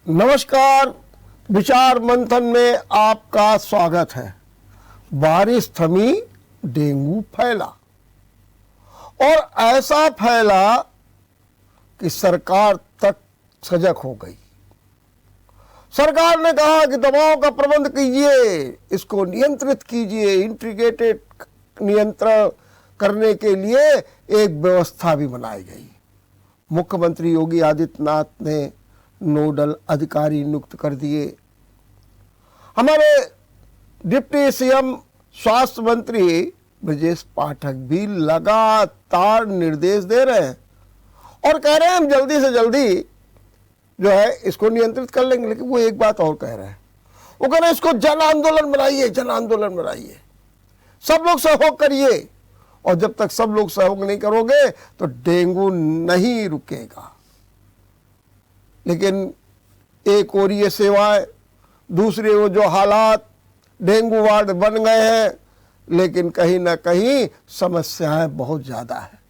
नमस्कार, विचार मंथन में आपका स्वागत है। बारिश थमी, डेंगू फैला और ऐसा फैला कि सरकार तक सजग हो गई। सरकार ने कहा कि दवाओं का प्रबंध कीजिए, इसको नियंत्रित कीजिए। इंटीग्रेटेड नियंत्रण करने के लिए एक व्यवस्था भी बनाई गई। मुख्यमंत्री योगी आदित्यनाथ ने नोडल अधिकारी नियुक्त कर दिए। हमारे डिप्टी सीएम स्वास्थ्य मंत्री ब्रजेश पाठक भी लगातार निर्देश दे रहे हैं और कह रहे हैं हम जल्दी से जल्दी जो है इसको नियंत्रित कर लेंगे। लेकिन वो एक बात और कह रहे हैं, वो कह रहे हैं इसको जन आंदोलन बनाइए, जन आंदोलन बनाइए, सब लोग सहयोग करिए। और जब तक सब लोग सहयोग नहीं करोगे तो डेंगू नहीं रुकेगा। लेकिन एक और ये सेवाएं, दूसरी वो जो हालात, डेंगू वार्ड बन गए हैं, लेकिन कहीं ना कहीं समस्याएं बहुत ज़्यादा है।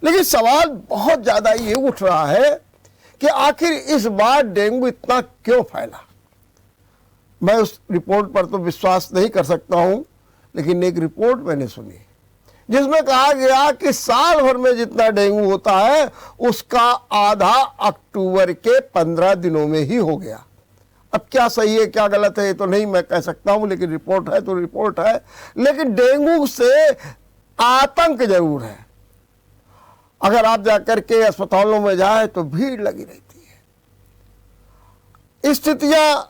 लेकिन सवाल बहुत ज़्यादा ये उठ रहा है कि आखिर इस बार डेंगू इतना क्यों फैला। मैं उस रिपोर्ट पर तो विश्वास नहीं कर सकता हूँ, लेकिन एक रिपोर्ट मैंने सुनी जिसमें कहा गया कि साल भर में जितना डेंगू होता है उसका आधा अक्टूबर के 15 दिनों में ही हो गया। अब क्या सही है क्या गलत है ये तो नहीं मैं कह सकता हूं, लेकिन रिपोर्ट है तो रिपोर्ट है। लेकिन डेंगू से आतंक जरूर है। अगर आप जाकर के अस्पतालों में जाए तो भीड़ लगी रहती है। स्थितियां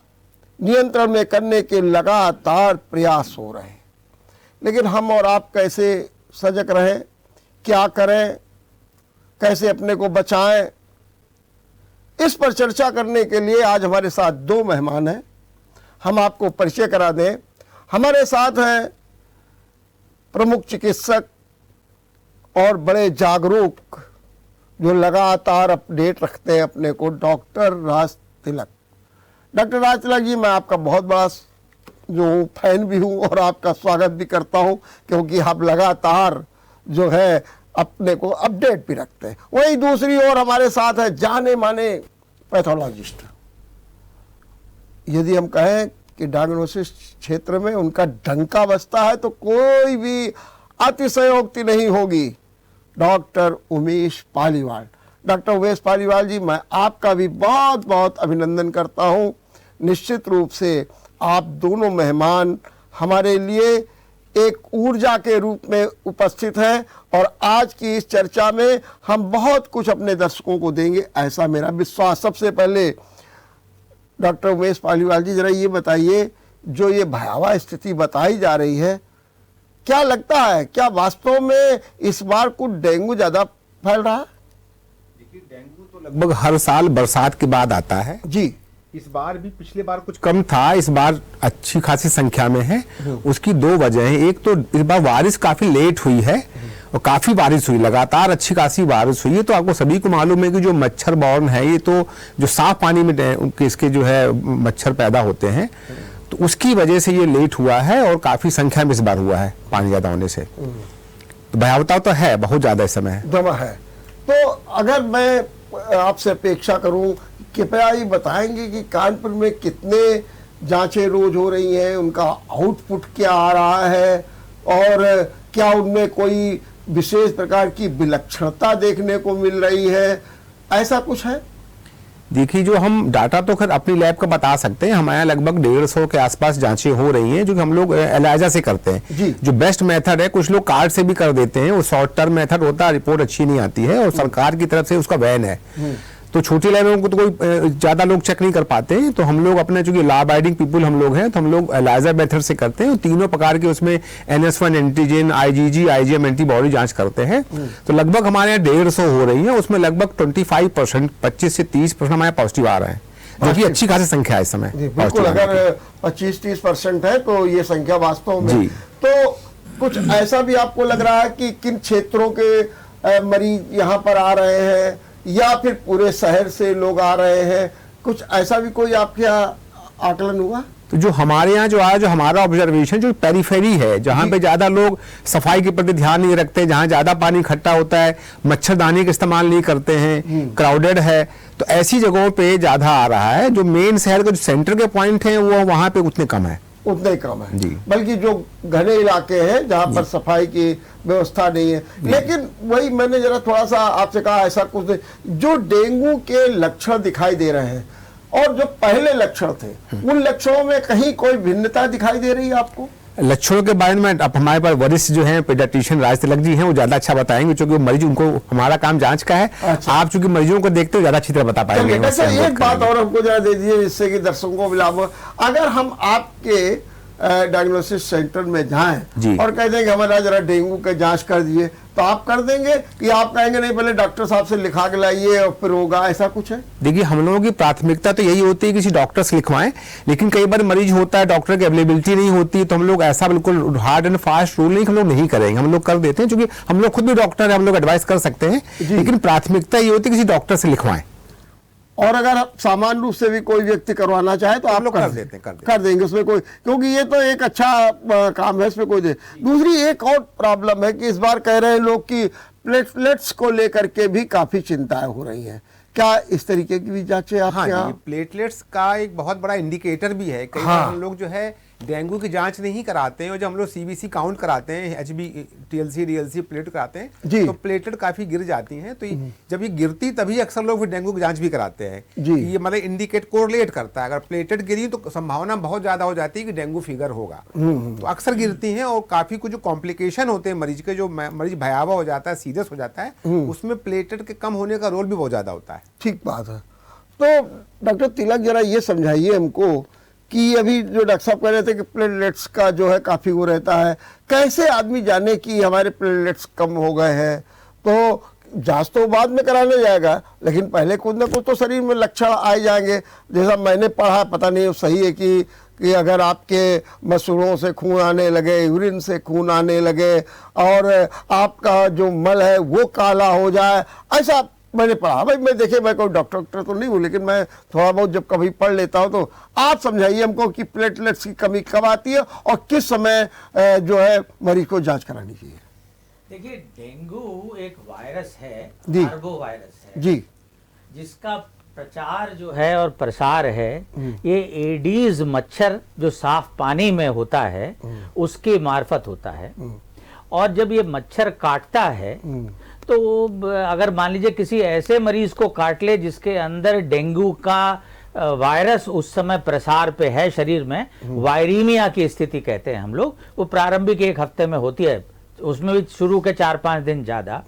नियंत्रण में करने के लगातार प्रयास हो रहे हैं, लेकिन हम और आप कैसे सजग रहें, क्या करें, कैसे अपने को बचाएं, इस पर चर्चा करने के लिए आज हमारे साथ दो मेहमान हैं। हम आपको परिचय करा दें। हमारे साथ हैं प्रमुख चिकित्सक और बड़े जागरूक जो लगातार अपडेट रखते हैं अपने को, डॉक्टर राज तिलक। डॉक्टर राज तिलक जी, मैं आपका बहुत बड़ा जो फैन भी हूँ और आपका स्वागत भी करता हूँ, क्योंकि आप लगातार जो है अपने को अपडेट भी रखते हैं। वहीं दूसरी ओर हमारे साथ है जाने माने पैथोलॉजिस्ट। यदि हम कहें कि डायग्नोसिस क्षेत्र में उनका डंका बजता है तो कोई भी अतिशयोक्ति नहीं होगी, डॉक्टर उमेश पालीवाल। डॉक्टर उमेश पालीवाल जी, मैं आपका भी बहुत बहुत अभिनंदन करता हूँ। निश्चित रूप से आप दोनों मेहमान हमारे लिए एक ऊर्जा के रूप में उपस्थित हैं और आज की इस चर्चा में हम बहुत कुछ अपने दर्शकों को देंगे, ऐसा मेरा विश्वास। सबसे पहले डॉक्टर उमेश पालीवाल जी, जरा ये बताइए, जो ये भयावह स्थिति बताई जा रही है, क्या लगता है क्या वास्तव में इस बार कुछ डेंगू ज़्यादा फैल रहा है? देखिए, डेंगू तो लगभग हर साल बरसात के बाद आता है जी। इस बार भी पिछले बार कुछ कम था, इस बार अच्छी खासी संख्या में है। उसकी दो वजह हैं। एक तो इस बार बारिश काफी लेट हुई है और काफी बारिश हुई, लगातार अच्छी खासी बारिश हुई है। तो आपको सभी को मालूम है कि जो मच्छर बॉर्न है, ये तो जो साफ पानी में इसके जो है मच्छर पैदा होते हैं, तो उसकी वजह से ये लेट हुआ है और काफी संख्या में इस बार हुआ है पानी ज्यादा होने से। तो भयावता तो है, बहुत ज्यादा इस समय दवा है। तो अगर मैं आपसे अपेक्षा करूं, कृपया ये बताएंगे कि कानपुर में कितने जांचें रोज हो रही हैं, उनका आउटपुट क्या आ रहा है और क्या उनमें कोई विशेष प्रकार की विलक्षणता देखने को मिल रही है, ऐसा कुछ है? देखिए, जो हम डाटा तो खैर अपनी लैब का बता सकते हैं। हमारे यहाँ लगभग 150 के आसपास जांचें हो रही हैं, जो कि हम लोग एलाइजा से करते हैं। जो बेस्ट मेथड है, कुछ लोग कार्ड से भी कर देते हैं, वो शॉर्ट टर्म मेथड होता है, रिपोर्ट अच्छी नहीं आती है और सरकार की तरफ से उसका बैन है। तो छोटी लैबों को तो कोई ज्यादा लोग चेक नहीं कर पाते हैं। तो हम लोग अपने चूंकि लॉ अबाइडिंग पीपुल हम लोग हैं, तो हम लोग एलाइजा मेथड से करते हैं। तीनों प्रकार के उसमें NS1 antigen, IgG, IgM antibody जांच करते हैं। तो लगभग हमारे यहाँ 150 हो रही है, उसमें लगभग 25%, 25 से 30% हमारे पॉजिटिव आ रहे हैं, जो कि अच्छी खासी संख्या है इस समय। बिल्कुल, अगर 25-30% है तो ये संख्या वास्तव में। तो कुछ ऐसा भी आपको लग रहा है कि किन क्षेत्रों के मरीज यहाँ पर आ रहे हैं या फिर पूरे शहर से लोग आ रहे हैं, कुछ ऐसा भी कोई आपके यहाँ आकलन हुआ? तो जो हमारे यहाँ जो आया, जो हमारा ऑब्जर्वेशन जो पेरीफेरी है, जहाँ पे ज्यादा लोग सफाई के प्रति ध्यान नहीं रखते, जहाँ ज्यादा पानी इकट्ठा होता है, मच्छरदानी का इस्तेमाल नहीं करते हैं, क्राउडेड है, तो ऐसी जगहों पे ज्यादा आ रहा है। जो मेन शहर के जो सेंटर के पॉइंट हैं वो वहाँ पे उतने कम है, उतने ही कम है जी। बल्कि जो घने इलाके हैं जहाँ पर सफाई की व्यवस्था नहीं है। लेकिन वही मैंने जरा थोड़ा सा आपसे कहा, ऐसा कुछ जो डेंगू के लक्षण दिखाई दे रहे हैं और जो पहले लक्षण थे, उन लक्षणों में कहीं कोई भिन्नता दिखाई दे रही है आपको? लक्षणों के बारे में अब हमारे पास वरिष्ठ जो हैं पेडियाट्रिशियन राज तिलक जी हैं, वो ज्यादा अच्छा बताएंगे, क्योंकि मरीज, उनको हमारा काम जांच का है। अच्छा। आप चूंकि मरीजों को देखते हो, ज्यादा अच्छी तरह बता पाएंगे। एक बात और हमको जरा दे दीजिए जिससे कि दर्शकों को भी लाभ हो। अगर हम आपके डायग्नोसिस सेंटर में जाएं और कह दें कि हमारा जरा डेंगू का जांच कर दिए, तो आप कर देंगे कि आप कहेंगे नहीं पहले डॉक्टर साहब से लिखा के लाइए और फिर होगा, ऐसा कुछ है? देखिए, हम लोगों की प्राथमिकता तो यही होती है कि किसी डॉक्टर से लिखवाएं, लेकिन कई बार मरीज होता है, डॉक्टर की अवेलेबिलिटी नहीं होती, तो हम लोग ऐसा बिल्कुल हार्ड एंड फास्ट रूल नहीं, हम लोग नहीं करेंगे, हम लोग कर देते हैं, क्योंकि हम लोग खुद भी डॉक्टर है, हम लोग एडवाइस कर सकते हैं, लेकिन प्राथमिकता ये होती है किसी डॉक्टर से लिखवाएं। और अगर सामान्य रूप से भी कोई व्यक्ति करवाना चाहे तो आप लोग कर देंगे उसमें कोई, क्योंकि ये तो एक अच्छा काम है, इसमें कोई दे। दूसरी एक और प्रॉब्लम है कि इस बार कह रहे हैं लोग कि प्लेटलेट्स को लेकर के भी काफी चिंताएं हो रही हैं। क्या इस तरीके की भी जांचें आपके यहाँ? प्लेटलेट्स का एक बहुत बड़ा इंडिकेटर भी है। कई बार हम लोग जो है डेंगू की जांच नहीं कराते हैं, और जब हम लोग सीबीसी काउंट कराते हैं, एचबी, टीएलसी, डीएलसी प्लेट कराते हैं, तो प्लेटलेट काफी गिर जाती हैं। तो जब ये गिरती तभी अक्सर लोग फिर डेंगू की जांच भी कराते हैं। ये मतलब इंडिकेट कोरिलेट करता है, अगर प्लेटलेट गिरी तो संभावना बहुत ज्यादा हो जाती है कि डेंगू फीवर होगा। तो अक्सर गिरती हैं, और काफी कुछ जो कॉम्प्लिकेशन होते हैं मरीज के, जो मरीज भयावह हो जाता है, सीरियस हो जाता है, उसमें प्लेटलेट के कम होने का रोल भी बहुत ज्यादा होता है। ठीक बात है। तो डॉक्टर तिलक जरा ये समझाइए हमको कि अभी जो डॉक्टर साहब कह रहे थे कि प्लेटलेट्स का जो है काफ़ी वो रहता है, कैसे आदमी जाने कि हमारे प्लेटलेट्स कम हो गए हैं? तो जांच तो बाद में कराने जाएगा, लेकिन पहले कुछ ना कुछ तो शरीर में लक्षण आए जाएंगे। जैसा मैंने पढ़ा, पता नहीं सही है कि अगर आपके मसूड़ों से खून आने लगे, यूरिन से खून आने लगे, और आपका जो मल है वो काला हो जाए, ऐसा मैंने पढ़ा। भाई मैं देखिए, मैं कोई डॉक्टर तो नहीं हूँ, लेकिन मैं थोड़ा बहुत जब कभी पढ़ लेता हूँ। तो आप समझाइए हमको कि प्लेटलेट्स की कमी कब आती है और किस समय जो है मरीज को जांच करानी चाहिए? देखिए, डेंगू एक वायरस है, आर्बो वायरस है जी, जिसका प्रचार जो है और प्रसार है ये एडीज मच्छर जो साफ पानी में होता है उसके मार्फत होता है। और जब ये मच्छर काटता है तो अगर मान लीजिए किसी ऐसे मरीज को काट ले जिसके अंदर डेंगू का वायरस उस समय प्रसार पे है शरीर में, वायरीमिया की स्थिति कहते हैं हम लोग, वो प्रारंभिक 1 हफ्ते में होती है, उसमें भी शुरू के 4-5 दिन ज्यादा।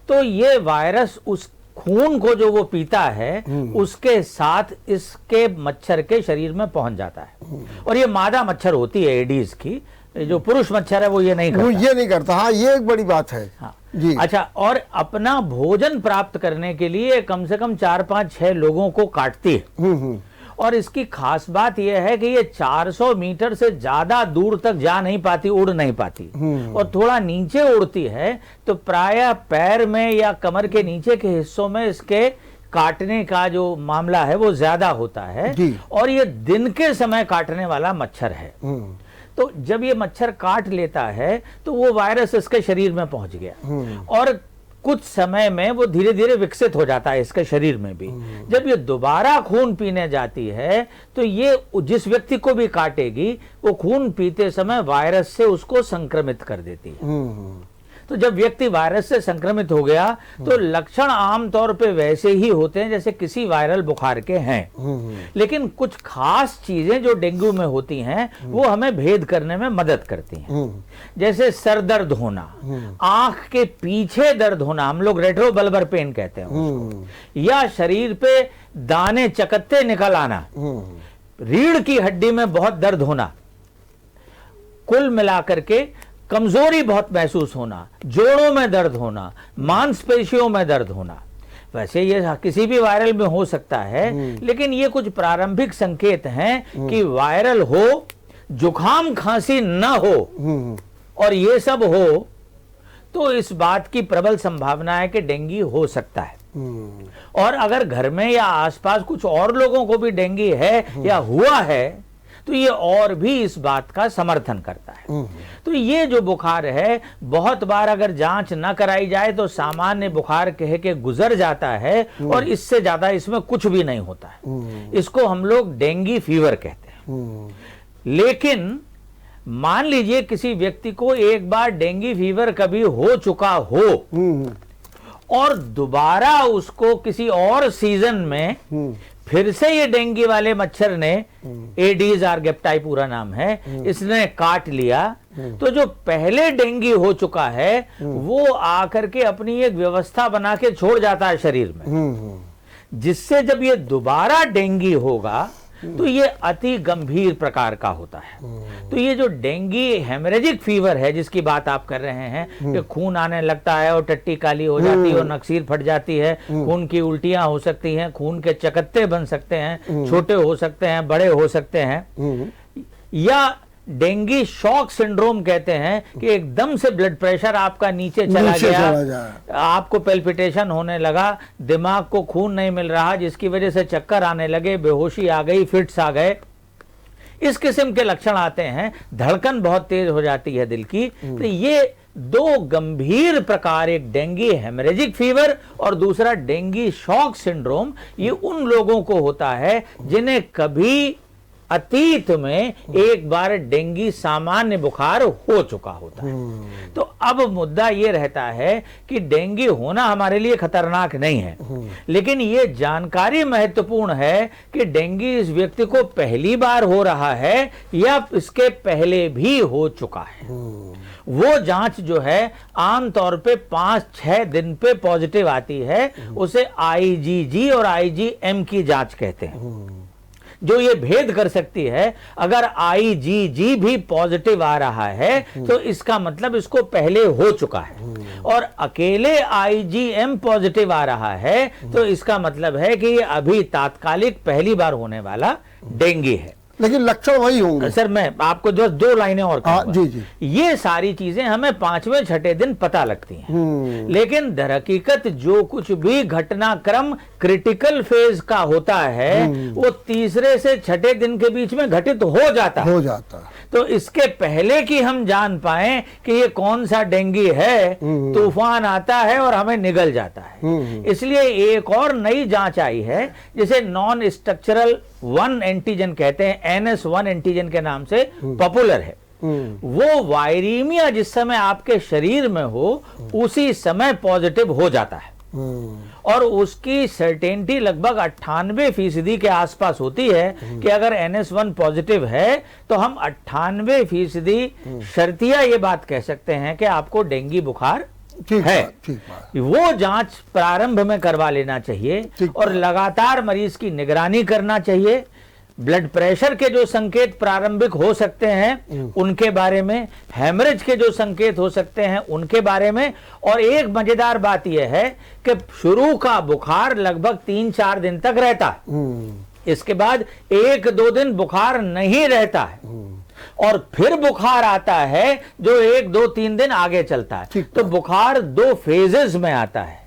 तो ये वायरस उस खून को जो वो पीता है उसके साथ इसके मच्छर के शरीर में पहुंच जाता है। और ये मादा मच्छर होती है एडीज की, जो पुरुष मच्छर है वो ये नहीं करता। हाँ, ये एक बड़ी बात है। हाँ जी। अच्छा, और अपना भोजन प्राप्त करने के लिए कम से कम 4-5-6 लोगों को काटती है। और इसकी खास बात यह है कि ये 400 मीटर से ज्यादा दूर तक जा नहीं पाती, उड़ नहीं पाती, और थोड़ा नीचे उड़ती है तो प्रायः पैर में या कमर के नीचे के हिस्सों में इसके काटने का जो मामला है वो ज्यादा होता है। और ये दिन के समय काटने वाला मच्छर है। तो जब ये मच्छर काट लेता है तो वो वायरस इसके शरीर में पहुंच गया, और कुछ समय में वो धीरे धीरे विकसित हो जाता है इसके शरीर में भी। जब ये दोबारा खून पीने जाती है तो ये जिस व्यक्ति को भी काटेगी वो खून पीते समय वायरस से उसको संक्रमित कर देती है। तो जब व्यक्ति वायरस से संक्रमित हो गया तो लक्षण आमतौर पे वैसे ही होते हैं जैसे किसी वायरल बुखार के हैं, लेकिन कुछ खास चीजें जो डेंगू में होती हैं वो हमें भेद करने में मदद करती हैं। जैसे सर दर्द होना, आंख के पीछे दर्द होना, हम लोग रेट्रोबल्बर पेन कहते हैं उसको, या शरीर पे दाने चकत्ते निकल आना, रीढ़ की हड्डी में बहुत दर्द होना, कुल मिलाकर के कमजोरी बहुत महसूस होना, जोड़ों में दर्द होना, मांसपेशियों में दर्द होना। वैसे ये किसी भी वायरल में हो सकता है, लेकिन ये कुछ प्रारंभिक संकेत हैं कि वायरल हो, जुकाम खांसी न हो और ये सब हो तो इस बात की प्रबल संभावना है कि डेंगू हो सकता है। और अगर घर में या आसपास कुछ और लोगों को भी डेंगू है या हुआ है तो ये और भी इस बात का समर्थन करता है। तो ये जो बुखार है, बहुत बार अगर जांच न कराई जाए तो सामान्य बुखार कह के गुजर जाता है और इससे ज्यादा इसमें कुछ भी नहीं होता है। इसको हम लोग डेंगू फीवर कहते हैं। लेकिन मान लीजिए किसी व्यक्ति को एक बार डेंगू फीवर कभी हो चुका हो और दोबारा उसको किसी और सीजन में फिर से ये डेंगू वाले मच्छर ने, एडीज आर्गेप्टाई पूरा नाम है, इसने काट लिया, तो जो पहले डेंगू हो चुका है वो आकर के अपनी एक व्यवस्था बना के छोड़ जाता है शरीर में, जिससे जब ये दोबारा डेंगू होगा तो ये अति गंभीर प्रकार का होता है। तो ये जो डेंगू हेमरेजिक फीवर है जिसकी बात आप कर रहे हैं कि खून आने लगता है और टट्टी काली हो जाती है और नक्सीर फट जाती है, खून की उल्टियां हो सकती हैं, खून के चकत्ते बन सकते हैं, छोटे हो सकते हैं, बड़े हो सकते हैं, या डेंगू शॉक सिंड्रोम कहते हैं कि एकदम से ब्लड प्रेशर आपका नीचे चला गया, आपको पेल्पिटेशन होने लगा, दिमाग को खून नहीं मिल रहा, जिसकी वजह से चक्कर आने लगे, बेहोशी आ गई, फिट्स आ गए, इस किस्म के लक्षण आते हैं, धड़कन बहुत तेज हो जाती है दिल की। तो ये दो गंभीर प्रकार, एक डेंगू हेमरेजिक फीवर और दूसरा डेंगू शॉक सिंड्रोम, ये उन लोगों को होता है जिन्हें कभी अतीत में एक बार डेंगू सामान्य बुखार हो चुका होता है। तो अब मुद्दा ये रहता है कि डेंगू होना हमारे लिए खतरनाक नहीं है, लेकिन ये जानकारी महत्वपूर्ण है कि डेंगू इस व्यक्ति को पहली बार हो रहा है या इसके पहले भी हो चुका है। वो जांच जो है आमतौर पे 5-6 दिन पे पॉजिटिव आती है, उसे IgG और IgM की जांच कहते हैं, जो ये भेद कर सकती है। अगर IgG भी पॉजिटिव आ रहा है तो इसका मतलब इसको पहले हो चुका है, और अकेले IgM पॉजिटिव आ रहा है तो इसका मतलब है कि ये अभी तात्कालिक पहली बार होने वाला डेंगू है। लेकिन लक्षण वही होंगे। सर मैं आपको जो 2 लाइनें और कहूंगा। जी जी। ये सारी चीजें हमें 5वें-6ठे दिन पता लगती हैं, लेकिन दरहकीकत जो कुछ भी घटनाक्रम क्रिटिकल फेज का होता है वो 3रे से 6ठे दिन के बीच में घटित हो जाता है। तो इसके पहले कि हम जान पाए कि ये कौन सा डेंगू है, तूफान आता है और हमें निगल जाता है। इसलिए एक और नई जांच आई है जिसे नॉन स्ट्रक्चरल 1 एंटीजन कहते हैं, NS1 एंटीजन के नाम से पॉपुलर है। वो वायरीमिया जिस समय आपके शरीर में हो उसी समय पॉजिटिव हो जाता है, और उसकी सर्टेनिटी लगभग 98% के आसपास होती है कि अगर NS1 पॉजिटिव है तो हम 98% शर्तिया ये बात कह सकते हैं कि आपको डेंगू बुखार है। वो जांच प्रारंभ में करवा लेना चाहिए और लगातार मरीज की निगरानी करना चाहिए। ब्लड प्रेशर के जो संकेत प्रारंभिक हो सकते हैं उनके बारे में, हेमरेज के जो संकेत हो सकते हैं उनके बारे में, और एक मजेदार बात यह है कि शुरू का बुखार लगभग 3-4 दिन तक रहता है, इसके बाद 1-2 दिन बुखार नहीं रहता है, और फिर बुखार आता है जो 1-2-3 दिन आगे चलता है। तो बुखार 2 फेजेस में आता है,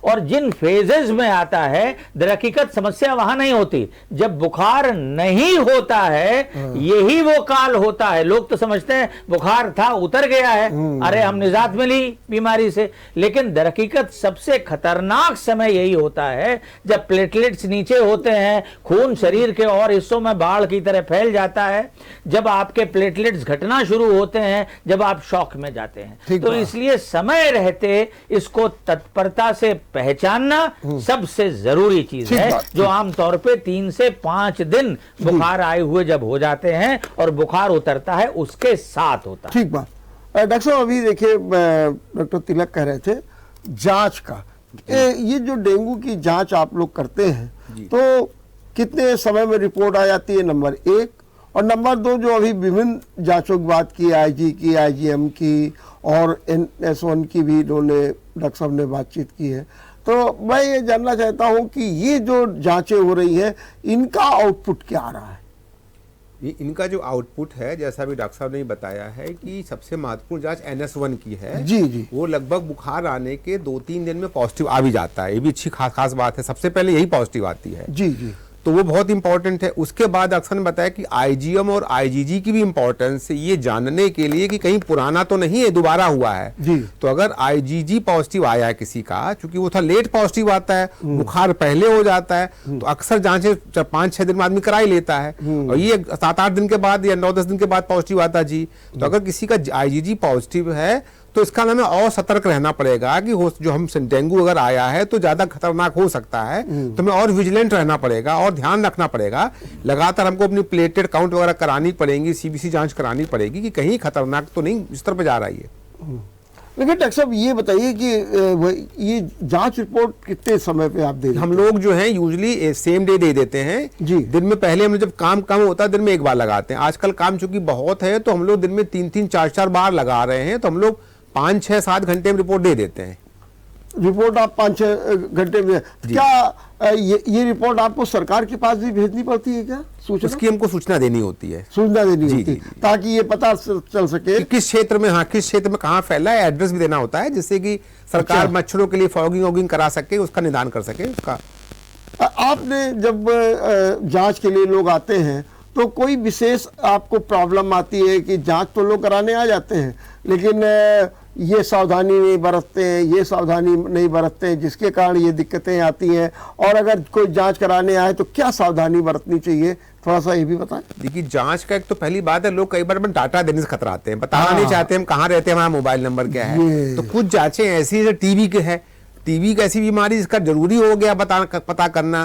और जिन फेजेस में आता है दरहकीकत समस्या वहां नहीं होती। जब बुखार नहीं होता है यही वो काल होता है। लोग तो समझते हैं बुखार था उतर गया है, अरे हम निजात मिली बीमारी से, लेकिन दरहकीकत सबसे खतरनाक समय यही होता है जब प्लेटलेट्स नीचे होते हैं, खून शरीर के और हिस्सों में बाढ़ की तरह फैल जाता है, जब आपके प्लेटलेट्स घटना शुरू होते हैं, जब आप शॉक में जाते हैं। तो इसलिए समय रहते इसको तत्परता से पहचानना सबसे जरूरी चीज है, जो आमतौर पे 3 से 5 दिन बुखार आए हुए जब हो जाते हैं और बुखार उतरता है उसके साथ होता है। ठीक बात। डॉक्टर साहब अभी देखिए डॉक्टर तिलक कह रहे थे जांच का, ये जो डेंगू की जांच आप लोग करते हैं तो कितने समय में रिपोर्ट आ जाती है, नंबर 1, और नंबर 2 जो अभी विभिन्न जांचों की बात की, IG की, IgM की और NS1 की भी इन्होंने डॉक्टर साहब ने बातचीत की है, तो मैं ये जानना चाहता हूं कि ये जो जांचें हो रही हैं इनका आउटपुट क्या आ रहा है? ये इनका जो आउटपुट है, जैसा भी डॉक्टर साहब ने बताया है कि सबसे महत्वपूर्ण जांच NS1 की है। जी। वो लगभग बुखार आने के 2-3 दिन में पॉजिटिव आ भी जाता है। ये भी अच्छी खास बात है, सबसे पहले यही पॉजिटिव आती है। जी। तो वो बहुत इंपॉर्टेंट है। उसके बाद अक्सर ने बताया कि आईजीएम और आईजीजी की भी इंपॉर्टेंस है ये जानने के लिए कि कहीं पुराना तो नहीं है, दोबारा हुआ है जी। तो अगर आईजीजी पॉजिटिव आया है किसी का, चूंकि वो था लेट पॉजिटिव आता है, बुखार पहले हो जाता है, तो अक्सर जांचें 5-6 दिन में आदमी करा ही लेता है, और ये 7-8 दिन के बाद या 9-10 दिन के बाद पॉजिटिव आता जी। तो अगर किसी का आईजीजी पॉजिटिव है तो इसका हमें और सतर्क रहना पड़ेगा कि जो हम डेंगू अगर आया है तो ज्यादा खतरनाक हो सकता है, तो हमें और विजिलेंट रहना पड़ेगा और ध्यान रखना पड़ेगा। लगातार हमको अपनी प्लेटेड काउंट वगैरह करानी पड़ेगी, सीबीसी जांच करानी पड़ेगी कि कहीं खतरनाक तो नहीं स्तर पर जा रही है। लेकिन डॉक्टर साहब ये बताइए कि ये जांच रिपोर्ट कितने समय पे आप दे देते हैं? हम लोग जो है यूजली सेम डे दे देते हैं जी। दिन में पहले हम जब काम कम होता है दिन में एक बार लगाते हैं। आजकल काम चूंकि बहुत है तो हम लोग दिन में 3-3, 4-4 बार लगा रहे हैं, तो हम लोग 5, 6, 7 घंटे में रिपोर्ट दे देते हैं। रिपोर्ट आप 5-6 घंटे में? क्या ये रिपोर्ट आपको सरकार के पास भी भेजनी पड़ती है क्या? सूचना उसकी हमको सूचना देनी होती है, सूचना देनी जी, होती जी, है ताकि ये पता चल सके कि किस क्षेत्र में, हाँ किस क्षेत्र में कहाँ फैला है, एड्रेस भी देना होता है जिससे कि सरकार अच्छा। मच्छरों के लिए फॉगिंग वॉगिंग करा सके, उसका निदान कर सके उसका। आपने जब जांच के लिए लोग आते हैं तो कोई विशेष आपको प्रॉब्लम आती है कि जांच तो लोग कराने आ जाते हैं लेकिन ये सावधानी नहीं बरतते हैं, ये सावधानी नहीं बरतते हैं, जिसके कारण ये दिक्कतें आती हैं? और अगर कोई जांच कराने आए तो क्या सावधानी बरतनी चाहिए, थोड़ा सा ये भी बताएं। देखिए जांच का एक तो पहली बात है, लोग कई बार डाटा देने से खतराते हैं, बताना नहीं चाहते हम कहाँ रहते हैं, हमारा मोबाइल नंबर क्या है। तो कुछ जांचें ऐसी है, टीबी के है, टीबी एक ऐसी बीमारी जिसका जरूरी हो गया पता करना,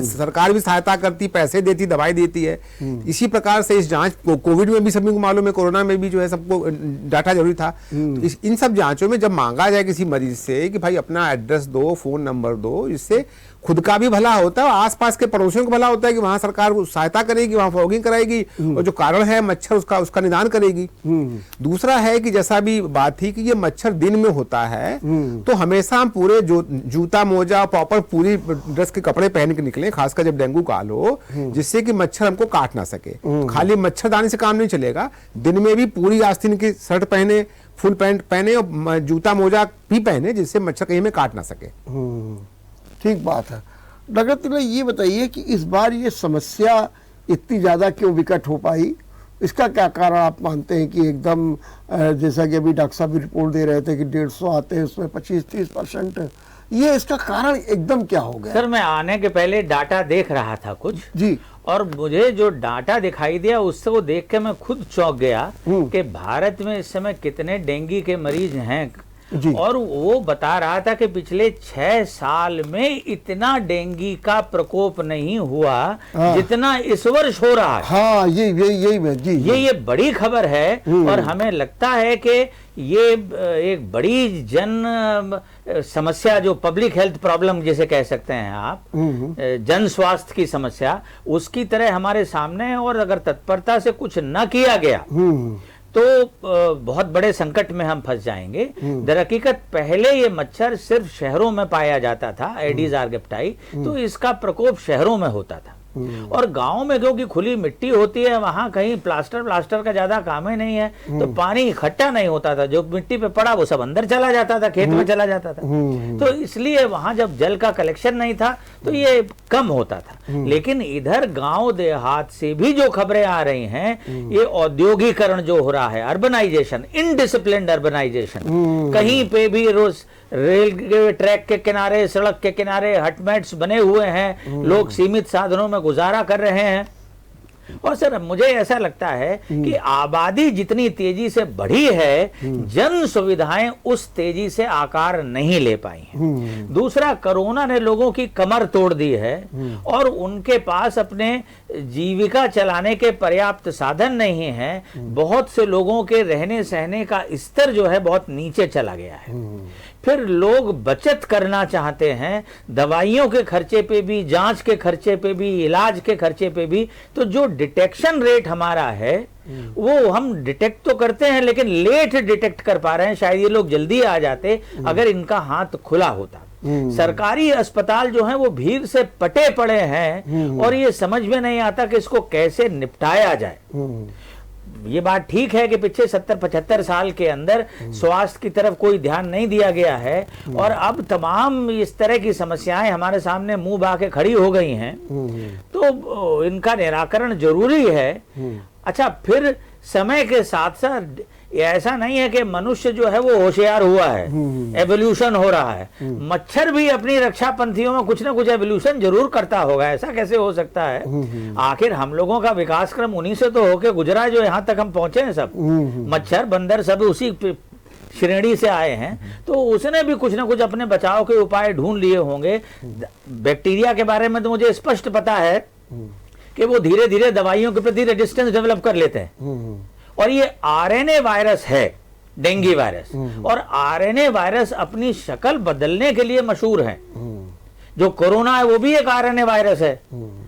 सरकार भी सहायता करती, पैसे देती, दवाई देती है। इसी प्रकार से इस जांच कोविड में भी सभी को मालूम है, कोरोना में भी जो है सबको डाटा जरूरी था। तो इन सब जांचों में जब मांगा जाए किसी मरीज से कि भाई अपना एड्रेस दो, फोन नंबर दो, इससे खुद का भी भला होता है और आसपास के पड़ोसियों को भला होता है कि वहां सरकार सहायता करेगी, वहां फॉगिंग कराएगी और जो कारण है मच्छर उसका निदान करेगी। दूसरा है कि जैसा भी बात थी कि ये मच्छर दिन में होता है तो हमेशा हम पूरे जूता मोजा प्रॉपर पूरी ड्रेस के कपड़े पहन के निकले, खासकर जब डेंगू काल हो, जिससे कि मच्छर हमको काट ना सके। खाली मच्छरदानी से काम नहीं चलेगा, दिन में भी पूरी आस्तीन की शर्ट पहने, फुल पैंट पहने और जूता मोजा भी पहने, जिससे मच्छर कहीं में काट ना सके। ठीक बात है। डॉक्टर तिलक ये बताइए कि इस बार ये समस्या इतनी ज़्यादा क्यों विकट हो पाई? इसका क्या कारण आप मानते हैं कि एकदम जैसा कि अभी डॉक्टर साहब भी रिपोर्ट दे रहे थे कि 150 आते हैं उसमें 25-30%, ये इसका कारण एकदम क्या हो गया? सर मैं आने के पहले डाटा देख रहा था कुछ जी, और मुझे जो डाटा दिखाई दिया उससे वो देख के मैं खुद चौंक गया कि भारत में इस समय कितने डेंगू के मरीज हैं जी। और वो बता रहा था कि पिछले 6 साल में इतना डेंगू का प्रकोप नहीं हुआ जितना इस वर्ष हो रहा है। हाँ यही जी, ये बड़ी खबर है और हमें लगता है कि ये एक बड़ी जन समस्या, जो पब्लिक हेल्थ प्रॉब्लम जिसे कह सकते हैं आप, जन स्वास्थ्य की समस्या, उसकी तरह हमारे सामने है। और अगर तत्परता से कुछ न किया गया तो बहुत बड़े संकट में हम फंस जाएंगे। दरहकीकत पहले ये मच्छर सिर्फ शहरों में पाया जाता था, एडीज आर्गेप्टाई, तो इसका प्रकोप शहरों में होता था। और गांव में क्योंकि खुली मिट्टी होती है, वहां कहीं प्लास्टर का ज्यादा काम ही नहीं है, तो पानी इकट्ठा नहीं होता था, जो मिट्टी पे पड़ा वो सब अंदर चला जाता था, खेत में चला जाता था। तो इसलिए वहां जब जल का कलेक्शन नहीं था तो ये कम होता था। लेकिन इधर गांव देहात से भी जो खबरें आ रही हैं, ये औद्योगिकरण जो हो रहा है, अर्बनाइजेशन, इनडिसिप्लिन्ड अर्बनाइजेशन, कहीं पे भी रोज रेलवे ट्रैक के किनारे, सड़क के किनारे हटमेट्स बने हुए हैं, लोग सीमित साधनों में गुजारा कर रहे हैं। और सर मुझे ऐसा लगता है कि आबादी जितनी तेजी से बढ़ी है, जन सुविधाएं उस तेजी से आकार नहीं ले पाई हैं। दूसरा, कोरोना ने लोगों की कमर तोड़ दी है और उनके पास अपने जीविका चलाने के पर्याप्त साधन नहीं है। बहुत से लोगों के रहने सहने का स्तर जो है बहुत नीचे चला गया है। फिर लोग बचत करना चाहते हैं, दवाइयों के खर्चे पे भी, जांच के खर्चे पे भी, इलाज के खर्चे पे भी। तो जो डिटेक्शन रेट हमारा है वो हम डिटेक्ट तो करते हैं लेकिन लेट डिटेक्ट कर पा रहे हैं। शायद ये लोग जल्दी आ जाते अगर इनका हाथ खुला होता। सरकारी अस्पताल जो हैं वो भीड़ से पटे पड़े हैं और ये समझ में नहीं आता कि इसको कैसे निपटाया जाए। ये बात ठीक है कि पिछले 70-75 साल के अंदर स्वास्थ्य की तरफ कोई ध्यान नहीं दिया गया है और अब तमाम इस तरह की समस्याएं हमारे सामने मुंह बा के खड़ी हो गई हैं, तो इनका निराकरण जरूरी है। अच्छा, फिर समय के साथ साथ ऐसा नहीं है कि मनुष्य जो है वो होशियार हुआ है, एवोल्यूशन हो रहा है। मच्छर भी अपनी रक्षा पंथियों में कुछ ना कुछ एवोल्यूशन जरूर करता होगा, ऐसा कैसे हो सकता है? आखिर हम लोगों का विकास क्रम उन्हीं से तो होके गुजरा है जो यहाँ तक हम पहुंचे हैं। सब मच्छर बंदर सब उसी श्रेणी से आए हैं, तो उसने भी कुछ ना कुछ अपने बचाव के उपाय ढूंढ लिए होंगे। बैक्टीरिया के बारे में तो मुझे स्पष्ट पता है कि वो धीरे धीरे दवाइयों के प्रति रेजिस्टेंस डेवलप कर लेते हैं। और ये आरएनए वायरस है, डेंगू वायरस, और आरएनए वायरस अपनी शक्ल बदलने के लिए मशहूर है। जो कोरोना है वो भी एक आरएनए वायरस है।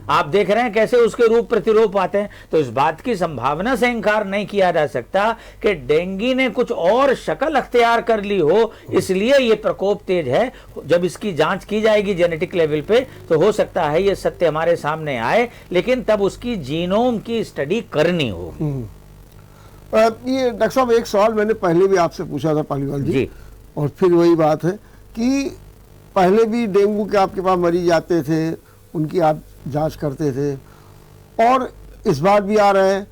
आप देख रहे हैं कैसे उसके रूप प्रतिरूप आते हैं। तो इस बात की संभावना से इनकार नहीं किया जा सकता कि डेंगू ने कुछ और शक्ल अख्तियार कर ली हो, इसलिए ये प्रकोप तेज है। जब इसकी जांच की जाएगी जेनेटिक लेवल पे तो हो सकता है ये सत्य हमारे सामने आए, लेकिन तब उसकी जीनोम की स्टडी करनी होगी। ये डॉक्टर साहब, एक सवाल मैंने पहले भी आपसे पूछा था पालीवाल जी, और फिर वही बात है कि पहले भी डेंगू के आपके पास मरीज आते थे, उनकी आप जांच करते थे, और इस बार भी आ रहे हैं,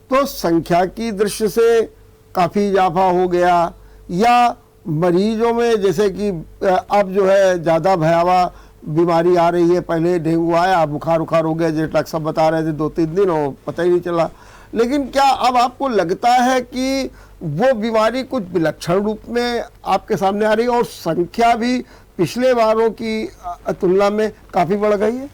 तो संख्या की दृष्टि से काफ़ी इजाफा हो गया, या मरीजों में जैसे कि अब जो है ज़्यादा भयावह बीमारी आ रही है? पहले डेंगू आया, बुखार उखार हो गया, जैसे डॉक्टर साहब बता रहे थे 2-3 दिन और पता ही नहीं चला। लेकिन क्या अब आपको लगता है कि वो बीमारी कुछ विलक्षण रूप में आपके सामने आ रही है और संख्या भी पिछले बारों की तुलना में काफ़ी बढ़ गई है?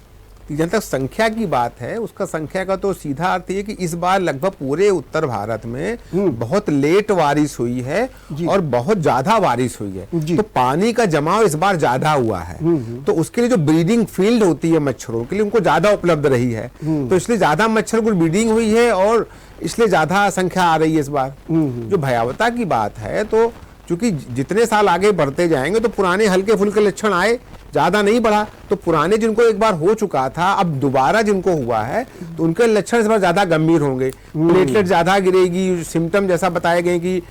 जहाँ तक संख्या की बात है, उसका संख्या का तो सीधा अर्थ ये कि इस बार लगभग पूरे उत्तर भारत में बहुत लेट बारिश हुई है और बहुत ज्यादा बारिश हुई है, तो पानी का जमाव इस बार ज्यादा हुआ है। तो उसके लिए जो ब्रीडिंग फील्ड होती है मच्छरों के लिए, उनको ज्यादा उपलब्ध रही है, तो इसलिए ज्यादा मच्छर की ब्रीडिंग हुई है और इसलिए ज्यादा संख्या आ रही है इस बार। जो भयावता की बात है, तो क्योंकि जितने साल आगे बढ़ते जाएंगे तो पुराने हल्के फुल्के लक्षण आए, ज्यादा नहीं बढ़ा, तो पुराने जिनको एक बार हो चुका था अब दोबारा जिनको हुआ है तो उनके लक्षण इस बार ज्यादा गंभीर होंगे। प्लेटलेट ज्यादा गिरेगी, सिम्टम जैसा बताए गए कि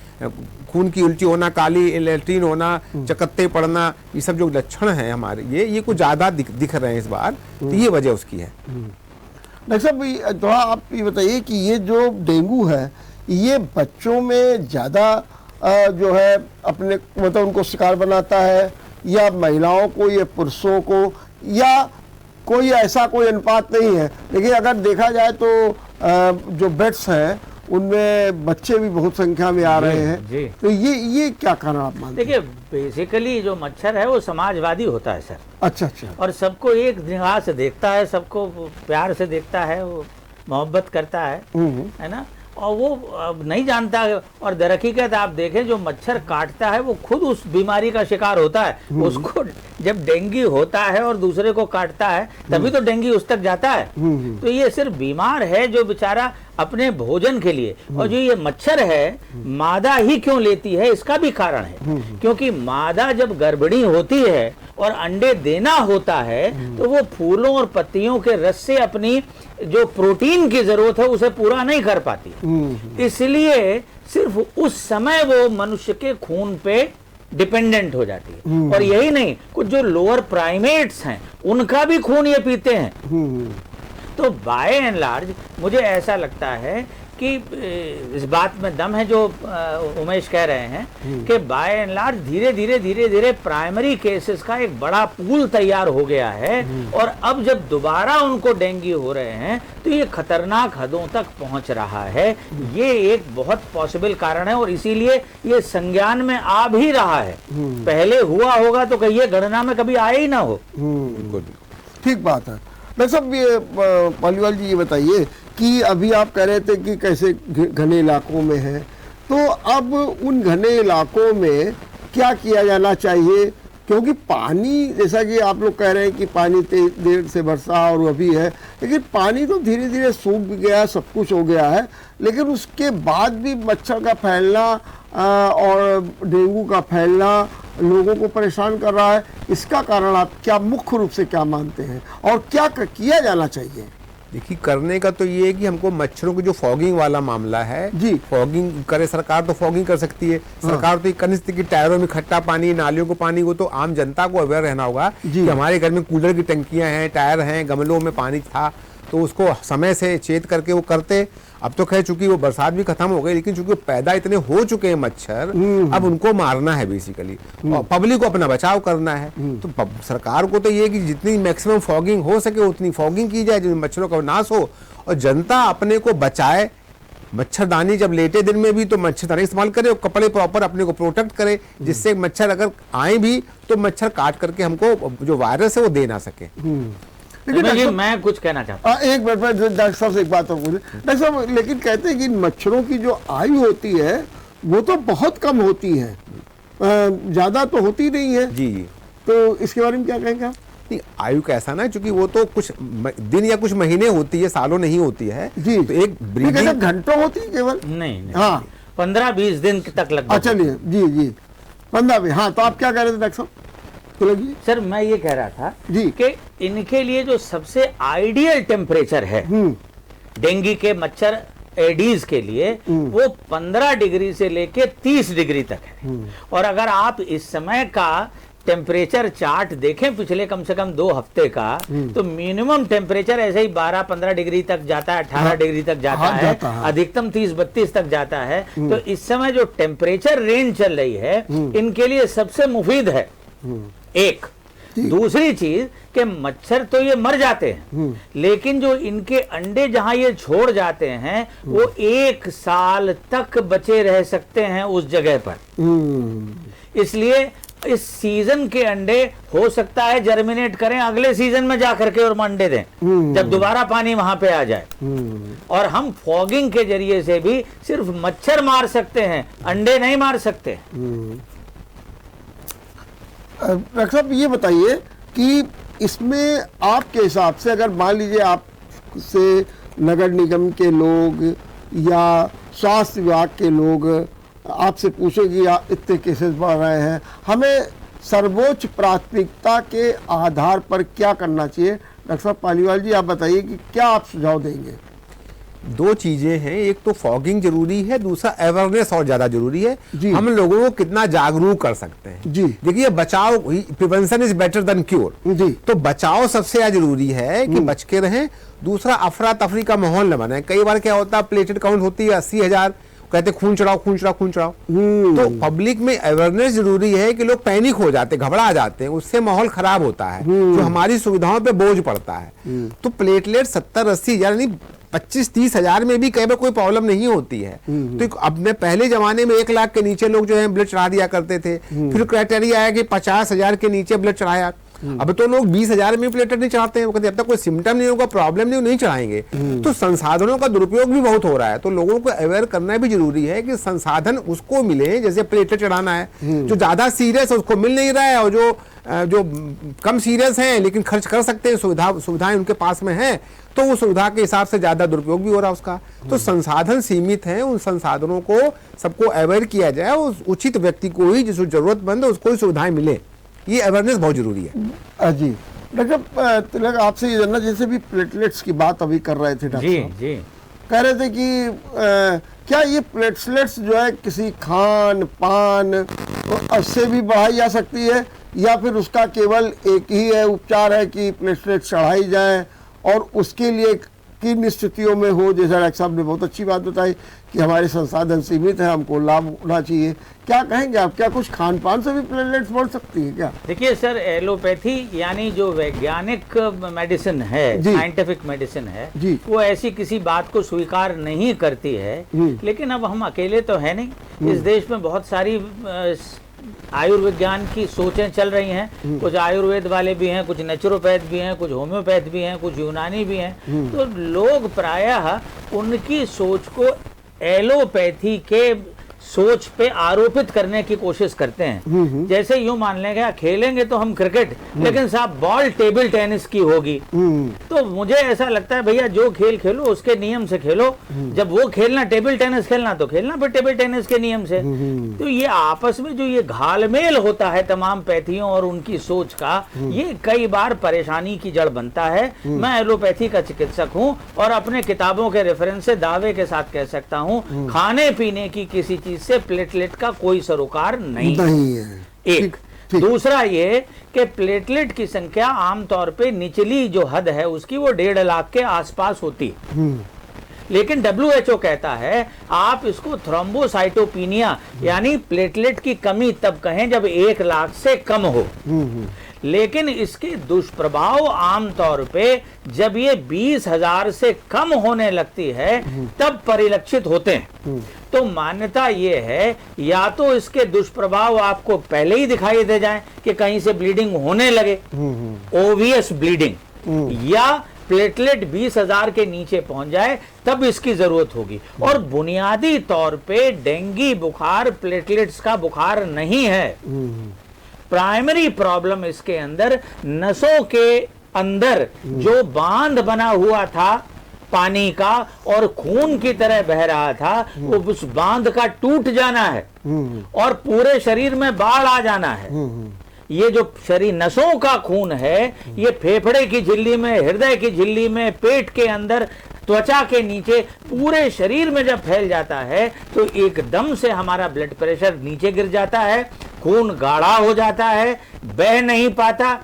खून की उल्टी होना, काली लैट्रीन होना, चकत्ते पड़ना, ये सब जो लक्षण हैं हमारे ये कुछ ज्यादा दिख रहे हैं इस बार, तो ये वजह उसकी है। डॉक्टर साहब, थोड़ा आप ये बताइए कि ये जो डेंगू है ये बच्चों में ज़्यादा जो है अपने मतलब उनको शिकार बनाता है, या महिलाओं को, या पुरुषों को, या कोई ऐसा कोई अनुपात नहीं है? लेकिन अगर देखा जाए तो जो बेड्स हैं उनमें बच्चे भी बहुत संख्या में आ रहे हैं, तो ये क्या कारण आप मानते हैं? देखिए, बेसिकली जो मच्छर है वो समाजवादी होता है सर। अच्छा, और सबको एक निगाह से देखता है, सबको प्यार से देखता है, वो मोहब्बत करता है ना, और वो नहीं जानता। और दरहकीकत आप देखें, जो मच्छर काटता है वो खुद उस बीमारी का शिकार होता है। उसको जब डेंगू होता है और दूसरे को काटता है तभी तो डेंगू उस तक जाता है। तो ये सिर्फ बीमार है जो बेचारा अपने भोजन के लिए, और जो ये मच्छर है मादा ही क्यों लेती है इसका भी कारण है, क्योंकि मादा जब गर्भिणी होती है और अंडे देना होता है तो वो फूलों और पत्तियों के रस से अपनी जो प्रोटीन की जरूरत है उसे पूरा नहीं कर पाती, इसलिए सिर्फ उस समय वो मनुष्य के खून पे डिपेंडेंट हो जाती है। और यही नहीं, कुछ जो लोअर प्राइमेट्स हैं उनका भी खून ये पीते हैं। तो बाय एंड लार्ज मुझे ऐसा लगता है कि इस बात में दम है जो उमेश कह रहे हैं कि बाय एंड लार्ज धीरे धीरे प्राइमरी केसेस का एक बड़ा पूल तैयार हो गया है, और अब जब दोबारा उनको डेंगू हो रहे हैं तो ये खतरनाक हदों तक पहुंच रहा है। ये एक बहुत पॉसिबल कारण है और इसीलिए ये संज्ञान में आ भी रहा है। पहले हुआ होगा तो कहिए गणना में कभी आए ही ना हो। ठीक बात है। डॉक्टर साहब, ये पालीवाल जी ये बताइए कि अभी आप कह रहे थे कि कैसे घने इलाकों में है, तो अब उन घने इलाकों में क्या किया जाना चाहिए? क्योंकि पानी, जैसा कि आप लोग कह रहे हैं कि पानी देर से बरसा और अभी है, लेकिन पानी तो धीरे धीरे सूख भी गया, सब कुछ हो गया है, लेकिन उसके बाद भी मच्छर का फैलना और डेंगू का फैलना लोगों को परेशान कर रहा है। इसका कारण आप क्या मुख्य रूप से क्या मानते हैं और क्या किया जाना चाहिए? देखिए, करने का तो ये है कि हमको मच्छरों की जो फॉगिंग वाला मामला है जी, फॉगिंग करे सरकार, तो फॉगिंग कर सकती है। सरकार तो ये कर नहीं सकती कि टायरों में खट्टा पानी, नालियों को पानी, वो तो आम जनता को अवेयर रहना होगा कि हमारे घर में कूलर की टंकियां हैं, टायर हैं, गमलों में पानी था, तो उसको समय से चेत करके वो करते। अब तो खैर चूंकि वो बरसात भी खत्म हो गई, लेकिन चूंकि पैदा इतने हो चुके हैं मच्छर, अब उनको मारना है बेसिकली, और पब्लिक को अपना बचाव करना है। तो सरकार को तो ये है कि जितनी मैक्सिमम फॉगिंग हो सके उतनी फॉगिंग की जाए, जिन मच्छरों का नाश हो, और जनता अपने को बचाए। मच्छरदानी जब लेटे दिन में भी तो मच्छरदानी इस्तेमाल करे, और कपड़े प्रॉपर अपने को प्रोटेक्ट करे, जिससे मच्छर अगर आए भी तो मच्छर काट करके हमको जो वायरस है वो दे ना सके। लेकिन मैं कुछ कहना चाहता हूँ। एक मिनट में डॉक्टर साहब से एक बात और पूछे। डॉक्टर साहब, लेकिन कहते हैं कि मच्छरों की जो आयु होती है वो तो बहुत कम होती है, ज्यादा तो होती नहीं है। जी जी, तो इसके बारे में क्या कहेंगे आप? नहीं, आयु का ऐसा ना, क्योंकि वो तो कुछ दिन या कुछ महीने होती है, सालों नहीं होती है जी। तो एक ब्रीडिंग घंटों होती है केवल? नहीं, हाँ, 15-20 दिन तक लगभग। अच्छा, जी जी, 15 भी। हाँ, तो आप क्या कह रहे थे डॉक्टर साहब? सर, मैं ये कह रहा था जी कि इनके लिए जो सबसे आइडियल टेम्परेचर है डेंगू के मच्छर एडीज के लिए, वो 15 डिग्री से लेके 30 डिग्री तक है। और अगर आप इस समय का टेम्परेचर चार्ट देखें पिछले कम से कम 2 हफ्ते का, तो मिनिमम टेम्परेचर ऐसे ही 12-15 डिग्री तक जाता है, 18 डिग्री तक जाता है, अधिकतम 30-32 तक जाता है। तो इस समय जो टेम्परेचर रेंज चल रही है इनके लिए सबसे मुफीद है। एक दूसरी चीज कि मच्छर तो ये मर जाते हैं, लेकिन जो इनके अंडे जहां ये छोड़ जाते हैं वो 1 साल तक बचे रह सकते हैं उस जगह पर। इसलिए इस सीजन के अंडे हो सकता है जर्मिनेट करें अगले सीजन में जाकर के और अंडे दें जब दोबारा पानी वहां पे आ जाए। और हम फॉगिंग के जरिए से भी सिर्फ मच्छर मार सकते हैं, अंडे नहीं मार सकते। डॉक्टर साहब, ये बताइए कि इसमें आपके हिसाब से, अगर मान लीजिए आप से नगर निगम के लोग या स्वास्थ्य विभाग के लोग आपसे पूछे कि इतने केसेस बढ़ रहे हैं, हमें सर्वोच्च प्राथमिकता के आधार पर क्या करना चाहिए? डॉक्टर साहब पालीवाल जी, आप बताइए कि क्या आप सुझाव देंगे? 2 चीजें हैं, एक तो फॉगिंग जरूरी है, दूसरा अवेयरनेस और ज्यादा जरूरी है। हम लोगों को कितना जागरूक कर सकते हैं जी। देखिए, बचाव, prevention is better than cure जी। तो बचाव सबसे ज्यादा जरूरी है कि बच के रहें। दूसरा, अफरा तफरी का माहौल न बने। कई बार क्या होता है, प्लेटेड काउंट होती है 80,000, कहते खून चढ़ाओ खून चढ़ाओ खून चढ़ाओ। तो पब्लिक में अवेयरनेस जरूरी है कि लोग पैनिक हो जाते, घबरा जाते हैं, उससे माहौल खराब होता है, जो हमारी सुविधाओं पे बोझ पड़ता है। तो प्लेटलेट 70-80 हजार यानी 25-30 हजार में भी कई बार कोई प्रॉब्लम नहीं होती है। तो अब में पहले जमाने में 1 लाख के नीचे लोग जो है ब्लड चढ़ा दिया करते थे, फिर क्राइटेरिया आया कि 50 हजार के नीचे ब्लड चढ़ाया। अब तो लोग 20 हजार में प्लेटलेट नहीं चढ़ाते हैं, वो कहते हैं अब तक कोई सिम्टम नहीं होगा, प्रॉब्लम नहीं चढ़ाएंगे। तो संसाधनों का दुरुपयोग भी बहुत हो रहा है, तो लोगों को अवेयर करना भी जरूरी है कि संसाधन उसको मिले, जैसे प्लेटलेट चढ़ाना है, जो ज्यादा सीरियस है उसको मिल नहीं रहा है, और जो कम सीरियस हैं लेकिन खर्च कर सकते हैं, सुविधाएं उनके पास में है, तो वो सुविधा के हिसाब से ज्यादा दुरुपयोग भी हो रहा है उसका। तो संसाधन सीमित हैं, उन संसाधनों को सबको अवेयर किया जाए, उस उचित व्यक्ति को ही जिसको जरूरतमंद है उसको ही सुविधाएं मिले, ये अवेयरनेस बहुत जरूरी है। जी डॉक्टर तिलक, आपसे ये जानना, जैसे भी प्लेटलेट्स की बात अभी कर रहे थे डॉक्टर साहब, जी कह रहे थे कि क्या ये प्लेटलेट्स जो है किसी खान पान से भी बढ़ाई जा सकती है, या फिर उसका केवल एक ही है उपचार है कि प्लेटलेट्स चढ़ाई जाए और उसके लिए किन स्थितियों में हो? जैसा डॉक्टर साहब ने बहुत अच्छी बात बताई कि हमारे संसाधन सीमित है, हमको लाभ उठाना चाहिए। क्या कहेंगे आप, क्या कुछ खान पान से भी प्लेटलेट्स बढ़ सकती है क्या? देखिए सर, एलोपैथी यानी जो वैज्ञानिक मेडिसिन है, साइंटिफिक मेडिसिन है, वो ऐसी किसी बात को स्वीकार नहीं करती है। लेकिन अब हम अकेले तो है नहीं, इस देश में बहुत सारी आयुर्विज्ञान की सोचें चल रही हैं। कुछ आयुर्वेद वाले भी हैं, कुछ नेचुरोपैथ भी हैं, कुछ होम्योपैथ भी हैं, कुछ यूनानी भी हैं। तो लोग प्रायः उनकी सोच को एलोपैथी के सोच पे आरोपित करने की कोशिश करते हैं। जैसे यूं मान लेंगे खेलेंगे तो हम क्रिकेट, लेकिन साहब बॉल टेबल टेनिस की होगी। तो मुझे ऐसा लगता है भैया जो खेल खेलो उसके नियम से खेलो। जब वो खेलना टेबल टेनिस खेलना तो खेलना फिर टेबल टेनिस के नियम से। तो ये आपस में जो ये घालमेल होता है तमाम पैथियों और उनकी सोच का, ये कई बार परेशानी की जड़ बनता है। मैं एलोपैथी का चिकित्सक हूं और अपने किताबों के रेफरेंस से दावे के साथ कह सकता हूं, खाने पीने की किसी चीज से प्लेटलेट का कोई सरोकार नहीं है। एक दूसरा ये कि प्लेटलेट की संख्या आमतौर पे निचली जो हद है उसकी वो 1.5 लाख के आसपास होती है। लेकिन WHO कहता है आप इसको थ्रोम्बोसाइटोपिनिया यानी प्लेटलेट की कमी तब कहें जब 1 लाख से कम हो। लेकिन इसके दुष्प्रभाव आमतौर पे जब ये 20,000 से कम होने लगती है तब परिलक्षित होते हैं। तो मान्यता ये है या तो इसके दुष्प्रभाव आपको पहले ही दिखाई दे जाएं कि कहीं से ब्लीडिंग होने लगे, ओवियस ब्लीडिंग, या प्लेटलेट 20,000 के नीचे पहुंच जाए तब इसकी जरूरत होगी। और बुनियादी तौर पे डेंगू बुखार प्लेटलेट्स का बुखार नहीं है। प्राइमरी प्रॉब्लम इसके अंदर नसों के अंदर जो बांध बना हुआ था पानी का और खून की तरह बह रहा था, वो उस बांध का टूट जाना है और पूरे शरीर में बाढ़ आ जाना है। ये जो शरीर नसों का खून है ये फेफड़े की झिल्ली में, हृदय की झिल्ली में, पेट के अंदर, त्वचा के नीचे, पूरे शरीर में जब फैल जाता है तो एकदम से हमारा ब्लड प्रेशर नीचे गिर जाता है, खून गाढ़ा हो जाता है, बह नहीं पाता।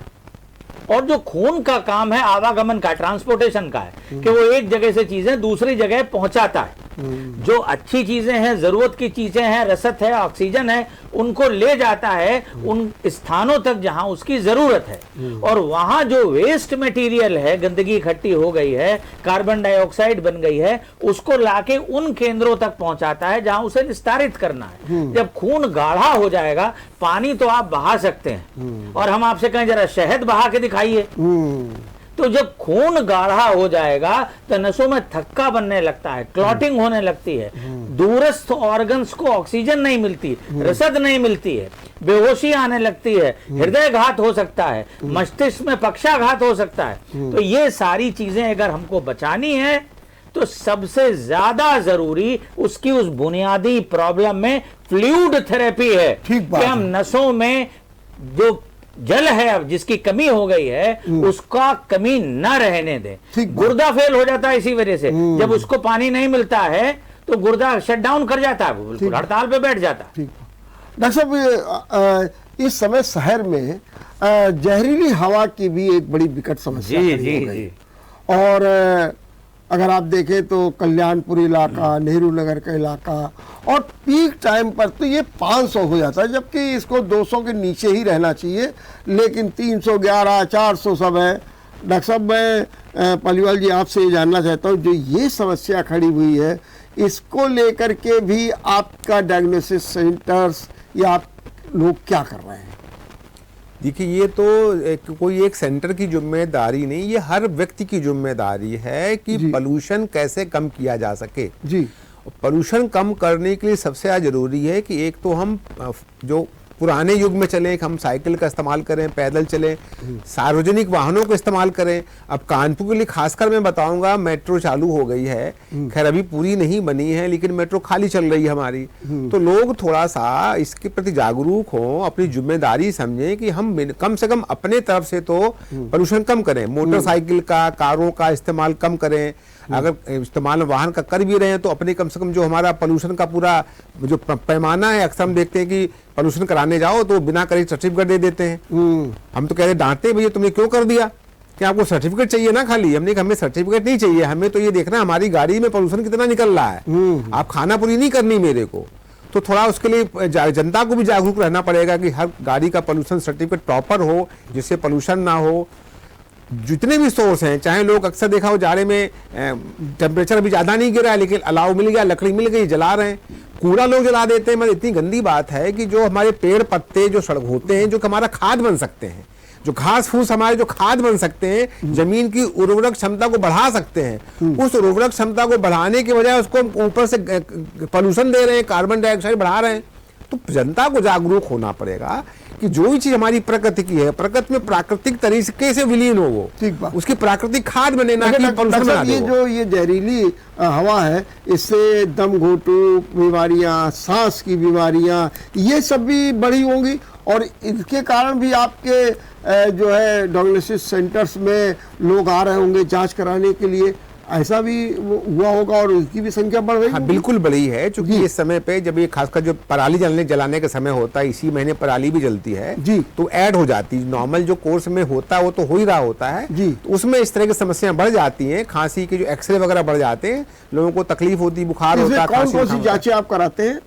और जो खून का काम है आवागमन का, ट्रांसपोर्टेशन का है कि वो एक जगह से चीजें दूसरी जगह पहुंचाता है। जो अच्छी चीजें हैं, जरूरत की चीजें हैं, रसद है, ऑक्सीजन है, उनको ले जाता है उन स्थानों तक जहां उसकी जरूरत है। और वहां जो वेस्ट मटेरियल है, गंदगी इकट्ठी हो गई है, कार्बन डाइऑक्साइड बन गई है, उसको लाके उन केंद्रों तक पहुंचाता है जहां उसे निस्तारित करना है। जब खून गाढ़ा हो जाएगा, पानी तो आप बहा सकते हैं और हम आपसे कहें जरा शहद बहा के दिखाइए, तो जब खून गाढ़ा हो जाएगा तो नसों में थक्का बनने लगता है, क्लॉटिंग होने लगती है, दूरस्थ ऑर्गन्स को ऑक्सीजन नहीं मिलती, रसद नहीं मिलती है, बेहोशी आने लगती है, हृदय घात हो सकता है, मस्तिष्क में पक्षाघात हो सकता है। तो ये सारी चीजें अगर हमको बचानी है तो सबसे ज्यादा जरूरी उसकी उस बुनियादी प्रॉब्लम में फ्लूइड थेरेपी है कि हम नसों में जो जल है अब जिसकी कमी हो गई है उसका कमी न रहने दें। गुर्दा फेल हो जाता है इसी वजह से, जब उसको पानी नहीं मिलता है तो गुर्दा शट डाउन कर जाता है, बिल्कुल हड़ताल पे बैठ जाता है। डॉक्टर साहब, इस समय शहर में जहरीली हवा की भी एक बड़ी विकट समस्या हो गई। और अगर आप देखें तो कल्याणपुर इलाका, नेहरू नगर का इलाका, और पीक टाइम पर तो ये 500 हो जाता है, जबकि इसको 200 के नीचे ही रहना चाहिए, लेकिन 311, 400 सब है। डॉक्टर साहब, मैं पालीवाल जी आपसे ये जानना चाहता हूँ, जो ये समस्या खड़ी हुई है इसको लेकर के भी आपका डायग्नोसिस सेंटर्स या आप लोग क्या कर रहे हैं? देखिए, ये तो कोई एक सेंटर की जिम्मेदारी नहीं, ये हर व्यक्ति की जिम्मेदारी है कि पोल्यूशन कैसे कम किया जा सके। जी, पोल्यूशन कम करने के लिए सबसे ज़्यादा जरूरी है कि एक तो हम जो पुराने युग में चलें, हम साइकिल का इस्तेमाल करें, पैदल चलें, सार्वजनिक वाहनों का इस्तेमाल करें। अब कानपुर के लिए खासकर मैं बताऊंगा, मेट्रो चालू हो गई है, खैर अभी पूरी नहीं बनी है लेकिन मेट्रो खाली चल रही है हमारी। तो लोग थोड़ा सा इसके प्रति जागरूक हों, अपनी जिम्मेदारी समझें कि हम कम से कम अपने तरफ से तो पोल्यूशन कम करें, मोटरसाइकिल का, कारों का इस्तेमाल कम करें। अगर इस्तेमाल वाहन का कर भी रहे हैं तो अपने कम से कम जो हमारा पोल्यूशन का पूरा जो पैमाना है, अक्सर हम देखते हैं कि पोल्यूशन कराने जाओ तो बिना करे सर्टिफिकेट दे देते हैं। हम तो कह रहे डांटते भैया तुमने क्यों कर दिया, कि आपको सर्टिफिकेट चाहिए ना खाली। हमने हमें सर्टिफिकेट नहीं चाहिए, हमें तो ये देखना हमारी गाड़ी में पोल्यूशन कितना निकल रहा है, आप खाना पूरी नहीं करनी मेरे को। तो थोड़ा उसके लिए जनता को भी जागरूक रहना पड़ेगा कि हर गाड़ी का पोल्यूशन सर्टिफिकेट प्रॉपर हो, जिससे पोल्यूशन ना हो। जितने भी सोर्स हैं, चाहे लोग अक्सर देखा हो जाड़े में टेम्परेचर अभी ज़्यादा नहीं गिरा है लेकिन अलाव मिल गया, लकड़ी मिल गई, जला रहे हैं, कूड़ा लोग जला देते हैं। मतलब इतनी गंदी बात है कि जो हमारे पेड़ पत्ते जो सड़क होते हैं, जो हमारा खाद बन सकते हैं, जो घास फूस हमारे जो खाद बन सकते हैं, जमीन की उर्वरक क्षमता को बढ़ा सकते हैं, उस उर्वरक क्षमता को बढ़ाने के बजाय उसको ऊपर से पॉल्यूशन दे रहे हैं, कार्बन डाइऑक्साइड बढ़ा रहे हैं। तो जनता को जागरूक होना पड़ेगा कि जो भी चीज हमारी प्रकृति की है, प्रकृति में प्राकृतिक तरीके से विलीन हो, वो ठीक बात, उसकी प्राकृतिक खाद बने, ना कि पॉल्यूशन बना दे। ये जो ये जहरीली हवा है, इससे दम घोटू बीमारियां, सांस की बीमारियां, ये सब भी बढ़ी होंगी, और इसके कारण भी आपके जो है डायग्नोसिस सेंटर्स में लोग आ रहे होंगे जांच कराने के लिए, ऐसा भी हुआ होगा, और उसकी भी संख्या बढ़ रही है। हाँ, बिल्कुल बढ़ी है, क्योंकि इस समय पे जब ये खासकर जो पराली जलाने का समय होता है, इसी महीने पराली भी जलती है जी, तो ऐड हो जाती है। नॉर्मल जो कोर्स में होता है वो तो हो ही रहा होता है जी, तो उसमें इस तरह की समस्याएं बढ़ जाती हैं, खांसी के जो एक्सरे वगैरह बढ़ जाते हैं, लोगों को तकलीफ होती है, बुखार होता है। कौन कौन सी जांचें आप कराते हैं?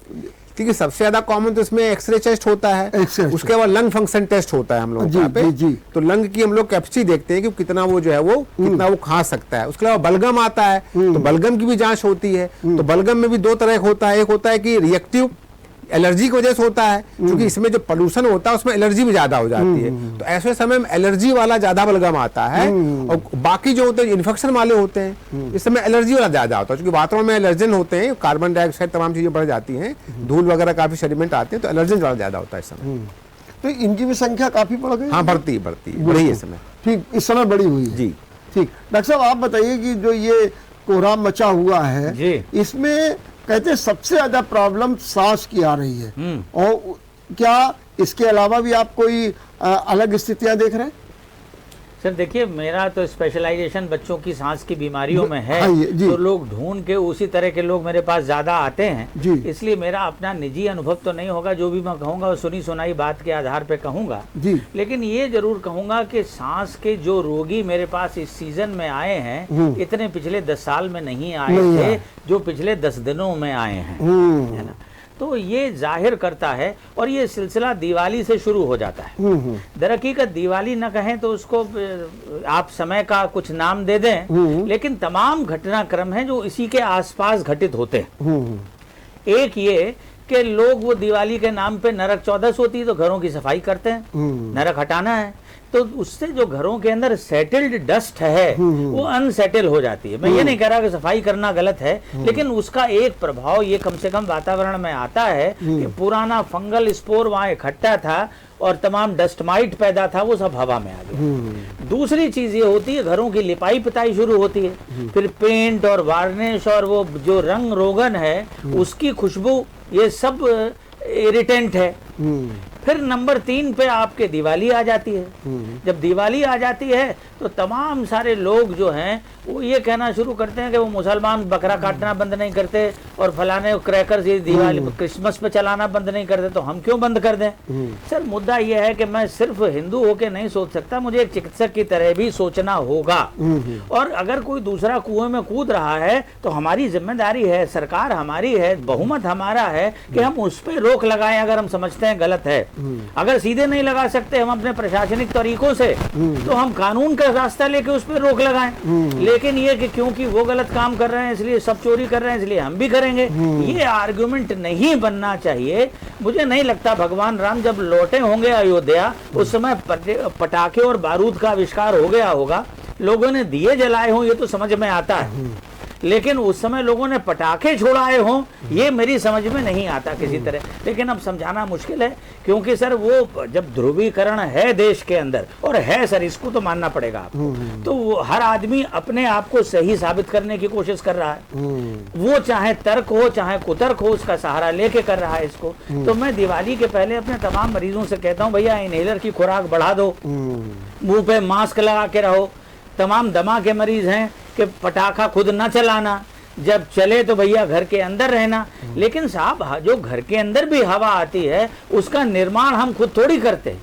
क्योंकि सबसे ज्यादा कॉमन तो इसमें एक्सरे टेस्ट होता है, उसके बाद लंग फंक्शन टेस्ट होता है हम लोग पे। तो लंग की हम लोग कैपेसिटी देखते हैं कि कितना वो जो है वो कितना वो खा सकता है। उसके अलावा बलगम आता है, तो बलगम की भी जांच होती है। तो बलगम में भी दो तरह होता है, एक होता है कि रिएक्टिव एलर्जी की वजह से होता है, क्योंकि इसमें जो पोल्यूशन होता है उसमें एलर्जी भी ज्यादा हो जाती है, तो ऐसे समय में एलर्जी वाला ज्यादा बलगम आता है। और बाकी जो होते हैं इन्फेक्शन वाले होते हैं, इस समय एलर्जी वाला ज्यादा होता है, क्योंकि वातावरण में एलर्जन होते हैं, कार्बन डाइऑक्साइड तमाम चीजें बढ़ जाती हैं, धूल वगैरह काफी सेडिमेंट आते हैं, तो एलर्जन वाला ज्यादा होता है इस समय। तो इनकी भी संख्या काफी बढ़ गई? हाँ, बढ़ती बढ़ी है इस समय। ठीक, इस समय बड़ी हुई है जी। ठीक, डॉक्टर साहब आप बताइए कि जो ये कोहराम मचा हुआ है, इसमें कहते हैं सबसे ज्यादा प्रॉब्लम सांस की आ रही है, और क्या इसके अलावा भी आप कोई अलग स्थितियां देख रहे हैं? सर देखिए, मेरा तो स्पेशलाइजेशन बच्चों की सांस की बीमारियों में है, तो लोग ढूंढ के उसी तरह के लोग मेरे पास ज्यादा आते हैं, इसलिए मेरा अपना निजी अनुभव तो नहीं होगा, जो भी मैं कहूँगा वो सुनी सुनाई बात के आधार पे कहूँगा। लेकिन ये जरूर कहूँगा कि सांस के जो रोगी मेरे पास इस सीजन में आए हैं, इतने पिछले 10 साल में नहीं आए थे जो पिछले 10 दिनों में आए हैं, है ना। तो ये जाहिर करता है, और ये सिलसिला दिवाली से शुरू हो जाता है। दरहकीकत दिवाली न कहें तो उसको आप समय का कुछ नाम दे दें, लेकिन तमाम घटनाक्रम हैं जो इसी के आसपास घटित होते हैं। एक ये कि लोग वो दिवाली के नाम पे नरक चौदस होती है तो घरों की सफाई करते हैं, नरक हटाना है, तो उससे जो घरों के अंदर सेटल्ड डस्ट है वो अनसेटल हो जाती है। मैं ये नहीं कह रहा कि सफाई करना गलत है, लेकिन उसका एक प्रभाव ये कम से कम वातावरण में आता है कि पुराना फंगल स्पोर वहां इकट्ठा था और तमाम डस्ट माइट पैदा था, वो सब हवा में आ गया। दूसरी चीज ये होती है, घरों की लिपाई पुताई शुरू होती है, फिर पेंट और वार्निश और वो जो रंग रोगन है उसकी खुशबू, ये सब इरिटेंट है। फिर नंबर 3 पे आपके दिवाली आ जाती है। जब दिवाली आ जाती है तो तमाम सारे लोग जो हैं वो ये कहना शुरू करते हैं कि वो मुसलमान बकरा काटना बंद नहीं करते और फलाने क्रैकर्स ये दिवाली क्रिसमस पे चलाना बंद नहीं करते, तो हम क्यों बंद कर दें? सर मुद्दा ये है कि मैं सिर्फ हिंदू होके नहीं सोच सकता, मुझे एक चिकित्सक की तरह भी सोचना होगा। और अगर कोई दूसरा कुएं में कूद रहा है तो हमारी जिम्मेदारी है, सरकार हमारी है, बहुमत हमारा है कि हम उस पर रोक लगाएं अगर हम समझते हैं गलत है। अगर सीधे नहीं लगा सकते हम अपने प्रशासनिक तरीकों से, तो हम कानून का रास्ता लेके उस पर रोक लगाएं। लेकिन ये कि क्योंकि वो गलत काम कर रहे हैं इसलिए सब चोरी कर रहे हैं इसलिए हम भी करेंगे, ये आर्गुमेंट नहीं बनना चाहिए। मुझे नहीं लगता भगवान राम जब लौटे होंगे अयोध्या उस समय पटाखे और बारूद का आविष्कार हो गया होगा, लोगों ने दिए जलाए हों, ये तो समझ में आता है, लेकिन उस समय लोगों ने पटाखे छोड़ाए हों ये मेरी समझ में नहीं आता किसी तरह। लेकिन अब समझाना मुश्किल है, क्योंकि सर वो जब ध्रुवीकरण है देश के अंदर, और है सर, इसको तो मानना पड़ेगा आपको, तो वो हर आदमी अपने आप को सही साबित करने की कोशिश कर रहा है, वो चाहे तर्क हो चाहे कुतर्क हो, उसका सहारा लेके कर रहा है इसको। तो मैं दिवाली के पहले अपने तमाम मरीजों से कहता हूँ, भैया इनहेलर की खुराक बढ़ा दो, मुंह पे मास्क लगा के रहो। तमाम दमा के मरीज हैं कि पटाखा खुद न चलाना, जब चले तो भैया घर के अंदर रहना। लेकिन साहब जो घर के अंदर भी हवा आती है उसका निर्माण हम खुद थोड़ी करते,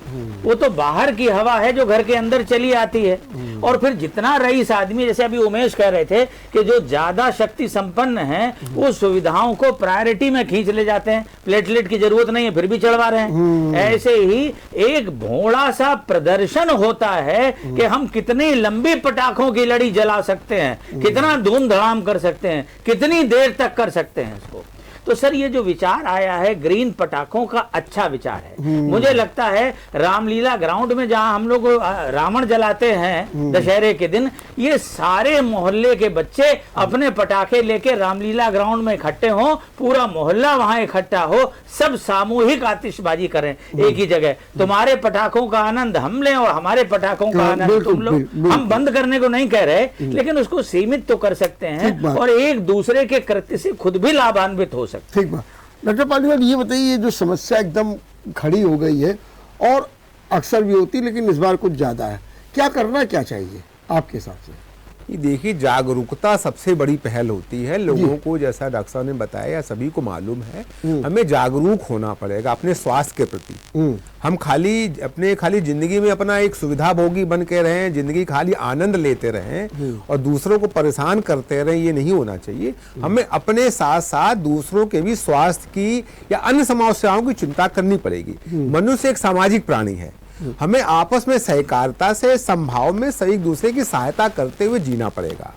वो तो बाहर की हवा है जो घर के अंदर चली आती है। और फिर जितना रईस आदमी, जैसे अभी उमेश कह रहे थे कि जो ज्यादा शक्ति संपन्न है वो सुविधाओं को प्रायोरिटी में खींच ले जाते हैं, प्लेटलेट की जरूरत नहीं है फिर भी चढ़वा रहे हैं। ऐसे ही एक भोला सा प्रदर्शन होता है कि हम कितनी लंबी पटाखों की लड़ी जला सकते हैं, कितना धूम धड़ाम कर सकते हैं, कितनी देर तक कर सकते हैं इसको। तो सर ये जो विचार आया है ग्रीन पटाखों का अच्छा विचार है। मुझे लगता है रामलीला ग्राउंड में जहां हम लोग रावण जलाते हैं दशहरे के दिन, ये सारे मोहल्ले के बच्चे अपने पटाखे लेके रामलीला ग्राउंड में इकट्ठे हो, पूरा मोहल्ला वहां इकट्ठा हो, सब सामूहिक आतिशबाजी करें एक ही जगह। तुम्हारे पटाखों का आनंद हम लें और हमारे पटाखों का आनंद तुम लोग। हम बंद करने को नहीं कह रहे, लेकिन उसको सीमित तो कर सकते हैं और एक दूसरे के कृत्य से खुद भी लाभान्वित हो सकते। ठीक बात। डॉक्टर पालीवाल, ये बताइए, ये जो समस्या एकदम खड़ी हो गई है और अक्सर भी होती, लेकिन इस बार कुछ ज्यादा है, क्या करना क्या चाहिए आपके हिसाब से? ये देखिए, जागरूकता सबसे बड़ी पहल होती है। लोगों को, जैसा डॉक्टर साहब ने बताया, सभी को मालूम है, हमें जागरूक होना पड़ेगा अपने स्वास्थ्य के प्रति। हम खाली जिंदगी में अपना एक सुविधा भोगी बन के रहें, जिंदगी खाली आनंद लेते रहें और दूसरों को परेशान करते रहें, ये नहीं होना चाहिए। हमें अपने साथ साथ दूसरों के भी स्वास्थ्य की या अन्य समस्याओं की चिंता करनी पड़ेगी। मनुष्य एक सामाजिक प्राणी है, हमें आपस में सहकारिता से, संभाव में एक दूसरे की सहायता करते हुए जीना पड़ेगा।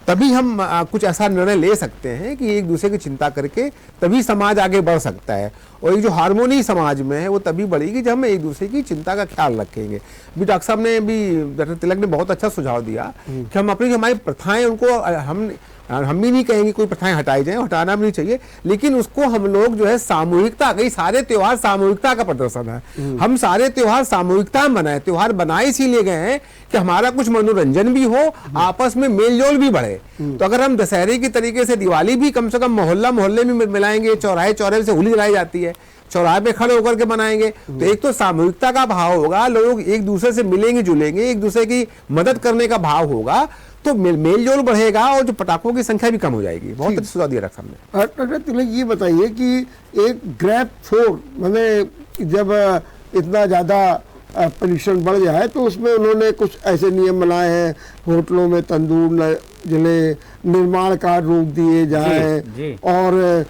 तभी हम कुछ ऐसा निर्णय ले सकते हैं कि एक दूसरे की चिंता करके तभी समाज आगे बढ़ सकता है। और ये जो हार्मोनी समाज में है वो तभी बढ़ेगी जब हम एक दूसरे की चिंता का ख्याल रखेंगे। भी डॉक्टर साहब ने भी, डॉक्टर तिलक ने बहुत अच्छा सुझाव दिया कि हम अपनी जो हमारी प्रथाएं उनको हम भी नहीं कहेंगे कोई प्रथाएं हटाई जाएं, हटाना भी नहीं चाहिए, लेकिन उसको हम लोग जो है सामूहिकता, कई सारे त्योहार सामूहिकता का प्रदर्शन है। हम सारे त्योहार सामूहिकता में बनाए, त्योहार बनाए इसीलिए गए हैं कि हमारा कुछ मनोरंजन भी हो, आपस में मेलजोल भी बढ़े। तो अगर हम दशहरे की तरीके से दिवाली भी कम से कम मोहल्ले में मिलाएंगे, चौराहे से होली जलाई जाती है, चौराहे पे खड़े होकर के बनाएंगे, तो एक तो सामूहिकता का भाव होगा, लोग एक दूसरे से मिलेंगे जुलेंगे, एक दूसरे की मदद करने का भाव होगा, तो मेल जोल बढ़ेगा और जो पटाखों की संख्या भी कम हो जाएगी। बहुत अच्छा सुझाव दिया डॉक्टर साहब ने। डॉक्टर तिलक, ये बताइए कि एक ग्रैप 4 मैंने जब इतना ज़्यादा पोल्यूशन बढ़ जाए तो उसमें उन्होंने कुछ ऐसे नियम बनाए हैं, होटलों में तंदूर न जले, निर्माण कार्य रोक दिए जाए और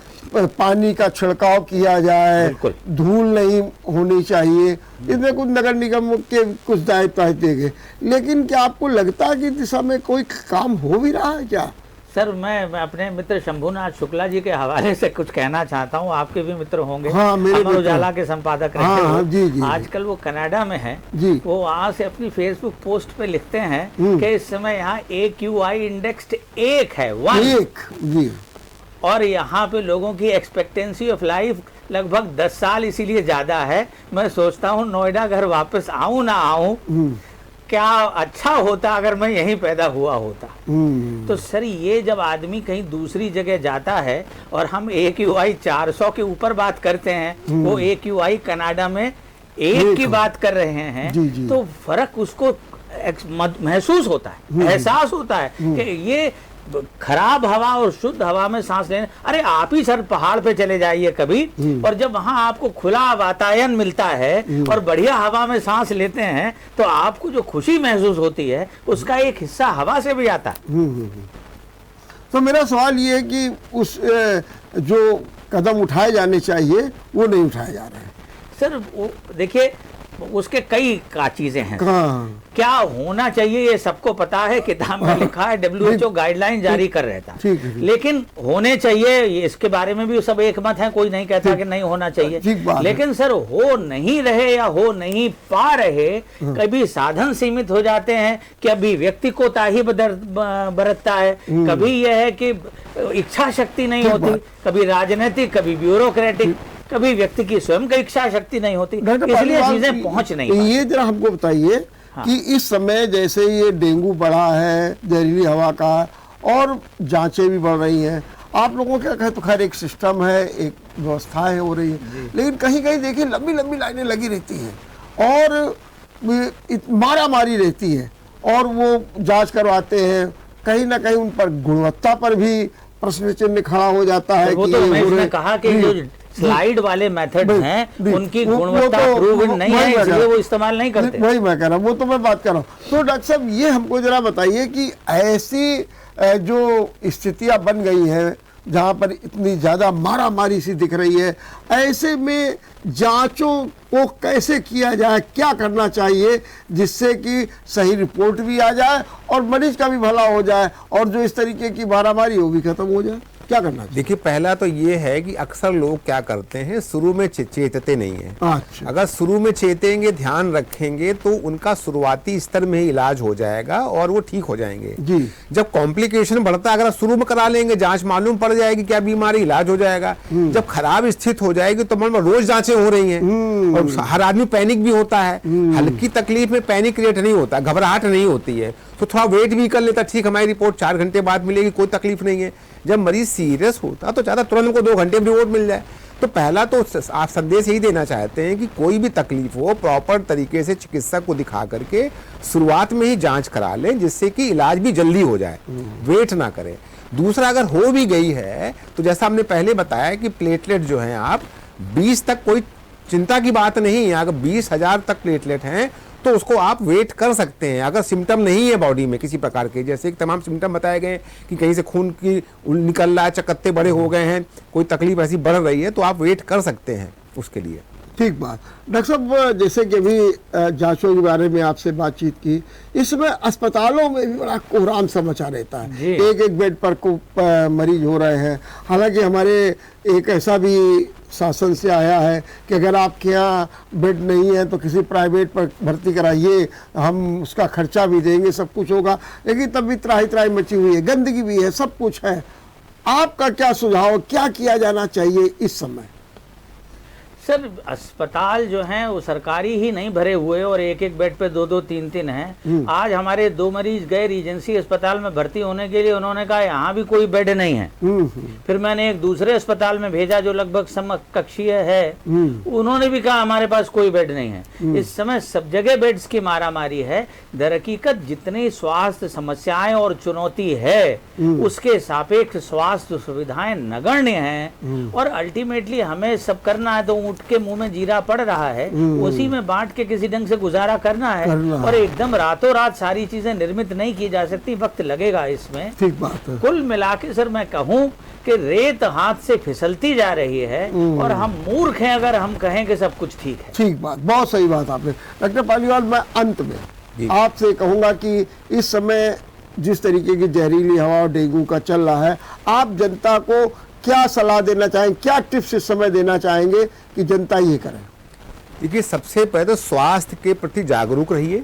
पानी का छिड़काव किया जाए, धूल नहीं होनी चाहिए। इसमें कुछ नगर निगम के कुछ दायित्व दिए गए, लेकिन क्या आपको लगता है कि दिशा में कोई काम हो भी रहा है क्या? सर, मैं अपने मित्र शंभुनाथ शुक्ला जी के हवाले से कुछ कहना चाहता हूँ। आपके भी मित्र होंगे, हाँ, अमर उजाला के संपादक रहे हैं। हाँ, जी, जी, आजकल वो कनाडा में हैं। वो वहाँ से अपनी फेसबुक पोस्ट पे लिखते हैं कि इस समय यहाँ AQI इंडेक्स 1 है, 1 जी, और यहाँ पे लोगों की एक्सपेक्टेंसी ऑफ लाइफ लगभग 10 साल इसीलिए ज्यादा है। मैं सोचता हूँ नोएडा घर वापस आऊं ना आऊं, क्या अच्छा होता अगर मैं यहीं पैदा हुआ होता। तो सर, ये जब आदमी कहीं दूसरी जगह जाता है और हम AQI 400 के ऊपर बात करते हैं, वो AQI कनाडा में 1 की बात कर रहे हैं, तो फर्क उसको महसूस होता है, एहसास होता है कि ये खराब हवा और शुद्ध हवा में सांस लेने। अरे आप ही सर पहाड़ पे चले जाइए कभी, और जब वहां आपको खुला वातायन मिलता है और बढ़िया हवा में सांस लेते हैं तो आपको जो खुशी महसूस होती है उसका एक हिस्सा हवा से भी आता है। तो मेरा सवाल ये है कि उस जो कदम उठाए जाने चाहिए वो नहीं उठाए जा रहे हैं सर। देखिए, उसके कई चीजें हैं। क्या होना चाहिए ये सबको पता है, किताब में लिखा है, WHO गाइडलाइन जारी कर रहता है, लेकिन होने चाहिए, इसके बारे में भी सब एक मत है, कोई नहीं कहता कि नहीं होना चाहिए। लेकिन सर, हो नहीं रहे या हो नहीं पा रहे, कभी साधन सीमित हो जाते हैं, कभी व्यक्ति को ताही बरतता है, कभी यह है कि इच्छा शक्ति नहीं होती, कभी राजनीतिक, कभी ब्यूरोक्रेटिक, कभी व्यक्ति की स्वयं की इच्छा शक्ति नहीं होती, इसलिए चीजें पहुंच नहीं पाती। ये जरा हमको बताइए कि इस समय जैसे ये डेंगू बढ़ा है, जहरीली हवा का, और जांचें भी बढ़ रही हैं, आप लोगों के तो खैर एक सिस्टम है, एक व्यवस्थाएं हो रही है, लेकिन कहीं कहीं देखिए लंबी लंबी लाइनें लगी रहती हैं और मारा मारी रहती है, और वो जांच करवाते हैं, कहीं ना कहीं उन पर गुणवत्ता पर भी प्रश्न चिन्ह खड़ा हो जाता है। वो तो मैंने कहा कि जो स्लाइड वाले मेथड हैं उनकी गुणवत्ता प्रूव्ड नहीं है, इसलिए वो इस्तेमाल नहीं करते। वही मैं कह रहा हूँ, वो तो मैं बात कर रहा हूँ। तो डॉक्टर साहब, ये हमको जरा बताइए कि ऐसी जो स्थितियां बन गई हैं जहाँ पर इतनी ज़्यादा मारा मारी सी दिख रही है, ऐसे में जांचों को कैसे किया जाए, क्या करना चाहिए जिससे कि सही रिपोर्ट भी आ जाए और मरीज का भी भला हो जाए और जो इस तरीके की मारामारी वो भी खत्म हो जाए? क्या करना चाहिए? देखिए, पहला तो ये है कि अक्सर लोग क्या करते हैं, शुरू में चेतते नहीं है। अच्छा। अगर शुरू में चेतेंगे, ध्यान रखेंगे, तो उनका शुरुआती स्तर में ही इलाज हो जाएगा और वो ठीक हो जाएंगे जी। जब कॉम्प्लिकेशन बढ़ता है, अगर शुरू में करा लेंगे, जांच मालूम पड़ जाएगी क्या बीमारी, इलाज हो जाएगा। जब खराब स्थिति हो जाएगी तो मन में रोज जांचें हो रही हैं और हर आदमी पैनिक भी होता है। हल्की तकलीफ में पैनिक क्रिएट नहीं होता, घबराहट नहीं होती है, तो थोड़ा वेट भी कर लेता, ठीक हमारी रिपोर्ट 4 घंटे बाद मिलेगी, कोई तकलीफ नहीं है। जब मरीज सीरियस होता तो चाहता तुरंत हमको 2 घंटे में रिपोर्ट मिल जाए। तो पहला तो आप संदेश यही देना चाहते हैं कि कोई भी तकलीफ हो, प्रॉपर तरीके से चिकित्सक को दिखा करके शुरुआत में ही जांच करा लें, जिससे कि इलाज भी जल्दी हो जाए, वेट ना करें। दूसरा, अगर हो भी गई है तो जैसा हमने पहले बताया कि प्लेटलेट जो हैं, आप 20 तक कोई चिंता की बात नहीं है। अगर 20,000 तक प्लेटलेट हैं तो उसको आप वेट कर सकते हैं। अगर सिम्टम नहीं है बॉडी में किसी प्रकार के, जैसे कि तमाम सिम्टम बताए गए कि कहीं से खून की निकल रहा है, चकत्ते बड़े हो गए हैं, कोई तकलीफ ऐसी बढ़ रही है, तो आप वेट कर सकते हैं उसके लिए। ठीक बात। डॉक्टर साहब, जैसे कि अभी जांचों के बारे में आपसे बातचीत की, इसमें अस्पतालों में भी बड़ा कोहराम सा मचा रहता है। एक एक बेड पर मरीज हो रहे हैं। हालांकि हमारे एक ऐसा भी शासन से आया है कि अगर आपके यहाँ बेड नहीं है तो किसी प्राइवेट पर भर्ती कराइए, हम उसका खर्चा भी देंगे, सब कुछ होगा। लेकिन तब भी त्राही त्राही मची हुई है, गंदगी भी है, सब कुछ है। आपका क्या सुझाव, क्या किया जाना चाहिए इस समय? सर, अस्पताल जो हैं वो सरकारी ही नहीं भरे हुए और एक एक बेड पे 2-2 3-3 हैं। आज हमारे 2 मरीज गए रीजेंसी अस्पताल में भर्ती होने के लिए, उन्होंने कहा यहाँ भी कोई बेड नहीं है। फिर मैंने एक दूसरे अस्पताल में भेजा जो लगभग समकक्षीय है, उन्होंने भी कहा हमारे पास कोई बेड नहीं है। इस समय सब जगह बेड्स की मारामारी है। दरहकीकत जितनी स्वास्थ्य समस्याएं और चुनौती है, उसके सापेक्ष स्वास्थ्य सुविधाएं नगण्य हैं और अल्टीमेटली हमें सब करना है तो उठ के मुंह में जीरा पड़ रहा है, उसी में बांट के किसी ढंग से गुजारा करना है। और एकदम रातों रात सारी चीजें निर्मित नहीं की जा सकती, वक्त लगेगा इसमें। ठीक बात है। कुल मिला के सर मैं कहूं कि रेत हाथ से फिसलती जा रही है और हम मूर्ख हैं अगर हम कहें कि सब कुछ ठीक है। ठीक बात, बहुत सही बात आपने। डॉक्टर पालीवाल, मैं अंत में आपसे कहूंगा कि इस समय जिस तरीके की जहरीली हवा और डेंगू का चल रहा है, आप जनता को क्या सलाह देना चाहेंगे, क्या टिप्स इस समय देना चाहेंगे कि जनता ये करे? देखिए, सबसे पहले तो स्वास्थ्य के प्रति जागरूक रहिए।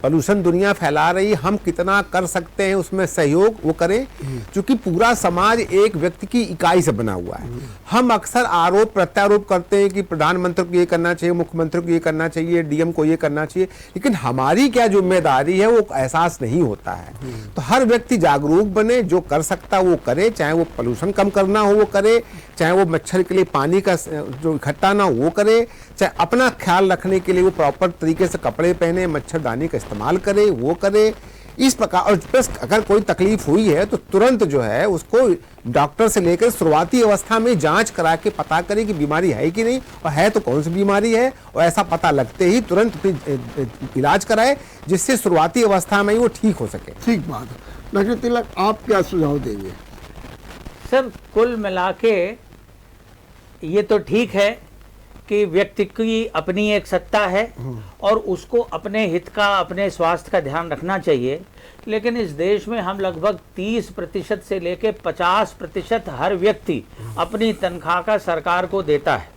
पोल्यूशन दुनिया फैला रही है, हम कितना कर सकते हैं उसमें सहयोग वो करें, क्योंकि पूरा समाज एक व्यक्ति की इकाई से बना हुआ है। हम अक्सर आरोप प्रत्यारोप करते हैं कि प्रधानमंत्री को ये करना चाहिए, मुख्यमंत्री को ये करना चाहिए, डीएम को ये करना चाहिए, लेकिन हमारी क्या जिम्मेदारी है वो एहसास नहीं होता है। तो हर व्यक्ति जागरूक बने, जो कर सकता वो करे, चाहे वो पोल्यूशन कम करना हो वो करे, चाहे वो मच्छर के लिए पानी का जो इकट्ठा ना हो वो करे, चाहे अपना ख्याल रखने के लिए वो प्रॉपर तरीके से कपड़े पहने, मच्छरदानी का इस्तेमाल करे वो करे। इस प्रकार, और प्लस अगर कोई तकलीफ हुई है तो तुरंत जो है उसको डॉक्टर से लेकर शुरुआती अवस्था में जांच करा के पता करें कि बीमारी है कि नहीं, और है तो कौन सी बीमारी है, और ऐसा पता लगते ही तुरंत इलाज कराए, जिससे शुरुआती अवस्था में ही वो ठीक हो सके। ठीक बात है। डॉक्टर तिलक, आप क्या सुझाव देंगे? सर, कुल मिला के ये तो ठीक है कि व्यक्ति की अपनी एक सत्ता है और उसको अपने हित का, अपने स्वास्थ्य का ध्यान रखना चाहिए। लेकिन इस देश में हम लगभग 30% से लेकर 50% हर व्यक्ति अपनी तनख्वाह का सरकार को देता है।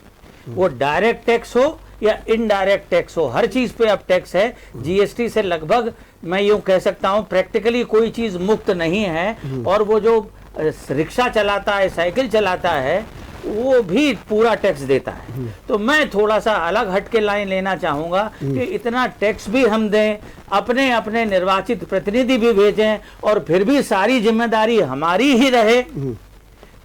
वो डायरेक्ट टैक्स हो या इनडायरेक्ट टैक्स हो, हर चीज पे अब टैक्स है। जीएसटी से लगभग मैं यूं कह सकता हूं प्रैक्टिकली कोई चीज मुक्त नहीं है। और वो जो रिक्शा चलाता है, साइकिल चलाता है, वो भी पूरा टैक्स देता है। तो मैं थोड़ा सा अलग हट के लाइन लेना चाहूंगा कि इतना टैक्स भी हम दें, अपने अपने निर्वाचित प्रतिनिधि भी भेजें, और फिर भी सारी जिम्मेदारी हमारी ही रहे।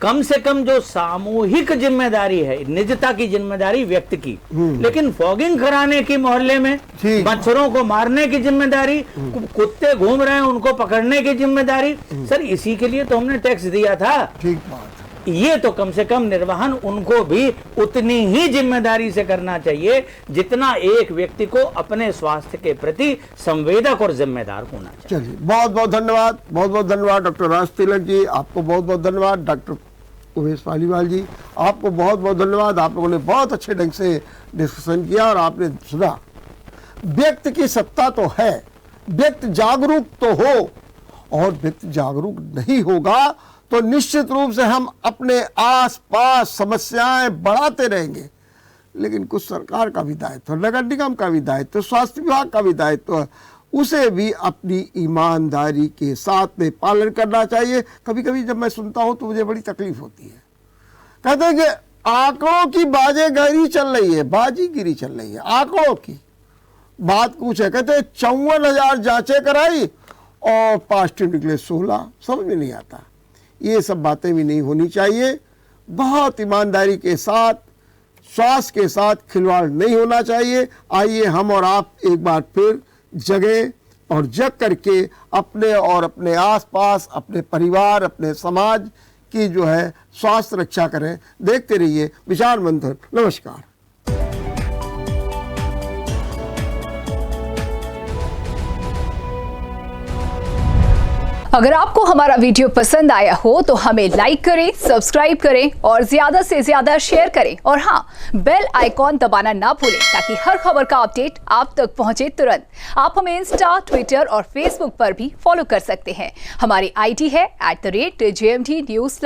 कम से कम जो सामूहिक जिम्मेदारी है, निजता की जिम्मेदारी व्यक्ति की, लेकिन फॉगिंग कराने की मोहल्ले में, मच्छरों को मारने की जिम्मेदारी, कुत्ते घूम रहे हैं उनको पकड़ने की जिम्मेदारी, सर इसी के लिए तो हमने टैक्स दिया था। ठीक बात। ये तो कम से कम निर्वहन उनको भी उतनी ही जिम्मेदारी से करना चाहिए जितना एक व्यक्ति को अपने स्वास्थ्य के प्रति संवेदक और जिम्मेदार होना चाहिए। चलिए, बहुत बहुत धन्यवाद, बहुत बहुत धन्यवाद डॉक्टर राज तिलक जी, आपको बहुत बहुत धन्यवाद। डॉक्टर उमेश पालीवाल जी, आपको बहुत बहुत धन्यवाद। आप लोगों ने बहुत अच्छे ढंग से डिस्कशन किया और आपने सुना। व्यक्ति की सत्ता तो है, व्यक्ति जागरूक तो हो और व्यक्ति जागरूक नहीं होगा तो निश्चित रूप से हम अपने आसपास समस्याएं बढ़ाते रहेंगे। लेकिन कुछ सरकार का भी दायित्व, नगर निगम का भी दायित्व, स्वास्थ्य विभाग का भी दायित्व है, उसे भी अपनी ईमानदारी के साथ में पालन करना चाहिए। कभी कभी जब मैं सुनता हूं तो मुझे बड़ी तकलीफ होती है। कहते हैं कि आंकड़ों की बाजीगिरी चल रही है, बाजीगिरी चल रही है आंकड़ों की। बात कुछ है, कहते हैं 54,000 जांचें कराई और पॉजिटिव निकले 16। समझ में नहीं आता। ये सब बातें भी नहीं होनी चाहिए। बहुत ईमानदारी के साथ, स्वास्थ्य के साथ खिलवाड़ नहीं होना चाहिए। आइए हम और आप एक बार फिर जगें और जग करके अपने और अपने आसपास, अपने परिवार, अपने समाज की जो है स्वास्थ्य रक्षा करें। देखते रहिए विचार मंथन। नमस्कार। अगर आपको हमारा वीडियो पसंद आया हो तो हमें लाइक करें, सब्सक्राइब करें और ज्यादा से ज्यादा शेयर करें। और हाँ, बेल आइकॉन दबाना ना भूलें ताकि हर खबर का अपडेट आप तक पहुंचे तुरंत। आप हमें इंस्टा, ट्विटर और फेसबुक पर भी फॉलो कर सकते हैं। हमारी आईडी है @JMT News।